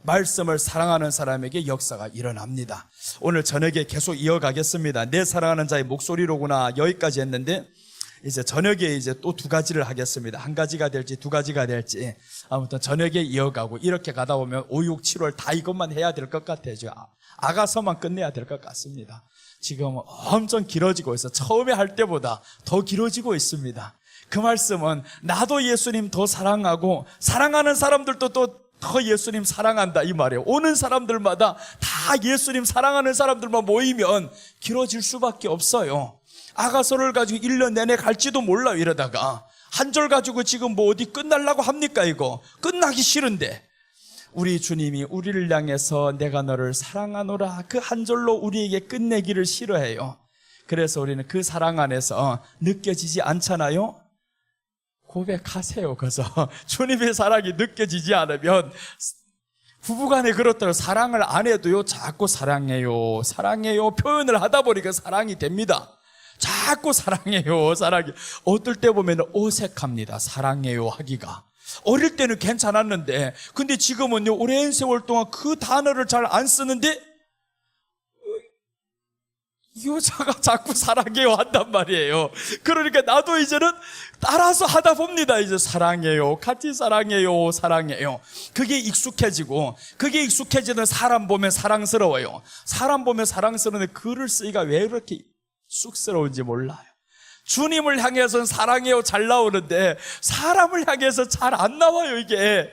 말씀을 사랑하는 사람에게 역사가 일어납니다. 오늘 저녁에 계속 이어가겠습니다. 내 사랑하는 자의 목소리로구나 여기까지 했는데, 이제 저녁에 이제 또 두 가지를 하겠습니다. 한 가지가 될지 두 가지가 될지, 아무튼 저녁에 이어가고 이렇게 가다 보면 5, 6, 7월 다 이것만 해야 될 것 같아요. 아가서만 끝내야 될 것 같습니다. 지금 엄청 길어지고 있어요. 처음에 할 때보다 더 길어지고 있습니다. 그 말씀은 나도 예수님 더 사랑하고 사랑하는 사람들도 또 더 예수님 사랑한다 이 말이에요. 오는 사람들마다 다 예수님 사랑하는 사람들만 모이면 길어질 수밖에 없어요. 아가서를 가지고 1년 내내 갈지도 몰라요. 이러다가 한 절 가지고 지금 뭐 어디 끝날라고 합니까? 이거 끝나기 싫은데, 우리 주님이 우리를 향해서 내가 너를 사랑하노라 그 한 절로 우리에게 끝내기를 싫어해요. 그래서 우리는 그 사랑 안에서 느껴지지 않잖아요. 고백하세요. 그래서 주님의 사랑이 느껴지지 않으면, 부부간에 그렇다고 사랑을 안 해도요 자꾸 사랑해요 사랑해요 표현을 하다 보니까 사랑이 됩니다. 자꾸 사랑해요 사랑해. 어떨 때 보면 어색합니다. 사랑해요 하기가. 어릴 때는 괜찮았는데, 근데 지금은요 오랜 세월 동안 그 단어를 잘 안 쓰는데 이 여자가 자꾸 사랑해요 한단 말이에요. 그러니까 나도 이제는 따라서 하다 봅니다. 이제 사랑해요, 같이 사랑해요, 사랑해요. 그게 익숙해지고, 그게 익숙해지는 사람 보면 사랑스러워요. 사람 보면 사랑스러운데 글을 쓰기가 왜 그렇게 쑥스러운지 몰라요. 주님을 향해서는 사랑해요 잘 나오는데 사람을 향해서 잘 안 나와요. 이게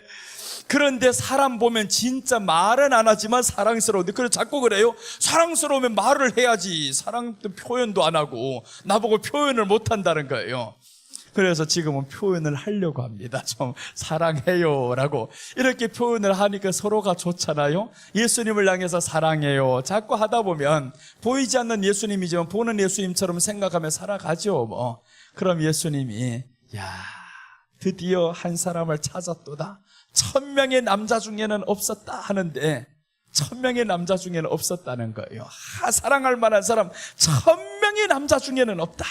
그런데 사람 보면 진짜 말은 안 하지만 사랑스러운데, 그래서 자꾸 그래요. 사랑스러우면 말을 해야지. 사랑 표현도 안 하고 나보고 표현을 못 한다는 거예요. 그래서 지금은 표현을 하려고 합니다. 좀 사랑해요 라고 이렇게 표현을 하니까 서로가 좋잖아요. 예수님을 향해서 사랑해요 자꾸 하다 보면 보이지 않는 예수님이지만 보는 예수님처럼 생각하며 살아가죠. 뭐 그럼 예수님이 야 드디어 한 사람을 찾았도다. 1000명의 남자 중에는 없었다 하는데 1000명의 남자 중에는 없었다는 거예요. 사랑할 만한 사람 1000명의 남자 중에는 없다.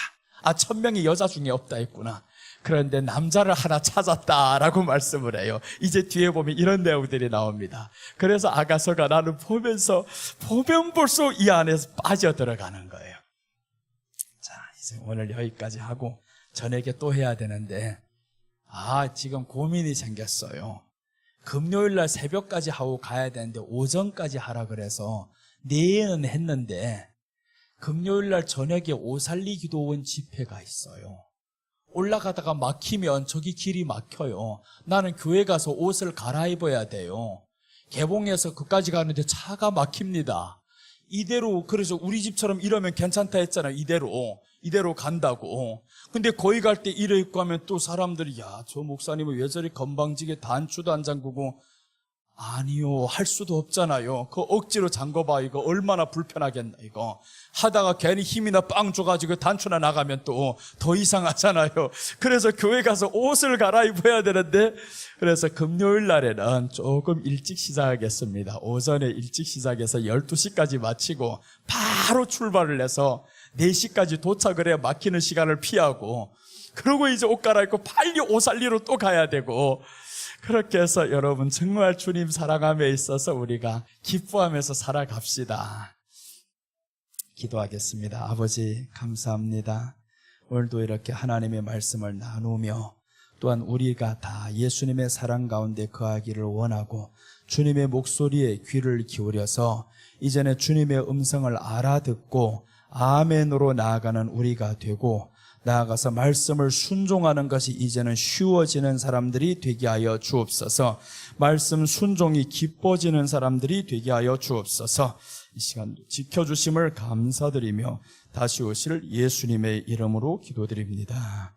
1000명의 여자 중에 없다 했구나. 그런데 남자를 하나 찾았다라고 말씀을 해요. 이제 뒤에 보면 이런 내용들이 나옵니다. 그래서 아가서가 나는 보면 볼수록 이 안에서 빠져들어가는 거예요. 자, 이제 오늘 여기까지 하고 저녁에 또 해야 되는데 지금 고민이 생겼어요. 금요일날 새벽까지 하고 가야 되는데 오전까지 하라 그래서 내일은 했는데 금요일날 저녁에 오살리 기도원 집회가 있어요. 올라가다가 막히면 저기 길이 막혀요. 나는 교회 가서 옷을 갈아입어야 돼요. 개봉해서 그까지 가는데 차가 막힙니다. 이대로 그래서 우리 집처럼 이러면 괜찮다 했잖아요. 이대로 간다고. 근데 거기 갈 때 이래 입고 하면 또 사람들이 저 목사님은 왜 저리 건방지게 단추도 안 잠그고 아니요 할 수도 없잖아요. 그거 억지로 잠궈봐. 이거 얼마나 불편하겠나. 이거 하다가 괜히 힘이나 빵 줘가지고 단추나 나가면 또 더 이상하잖아요. 그래서 교회 가서 옷을 갈아입어야 되는데 그래서 금요일 날에는 조금 일찍 시작하겠습니다. 오전에 일찍 시작해서 12시까지 마치고 바로 출발을 해서 4시까지 도착을 해야 막히는 시간을 피하고 그러고 이제 옷 갈아입고 빨리 오살리로 또 가야 되고 그렇게 해서 여러분 정말 주님 사랑함에 있어서 우리가 기뻐하면서 살아갑시다. 기도하겠습니다. 아버지 감사합니다. 오늘도 이렇게 하나님의 말씀을 나누며 또한 우리가 다 예수님의 사랑 가운데 거하기를 원하고 주님의 목소리에 귀를 기울여서 이전에 주님의 음성을 알아듣고 아멘으로 나아가는 우리가 되고 나아가서 말씀을 순종하는 것이 이제는 쉬워지는 사람들이 되게 하여 주옵소서. 말씀 순종이 기뻐지는 사람들이 되게 하여 주옵소서. 이 시간 지켜주심을 감사드리며 다시 오실 예수님의 이름으로 기도드립니다.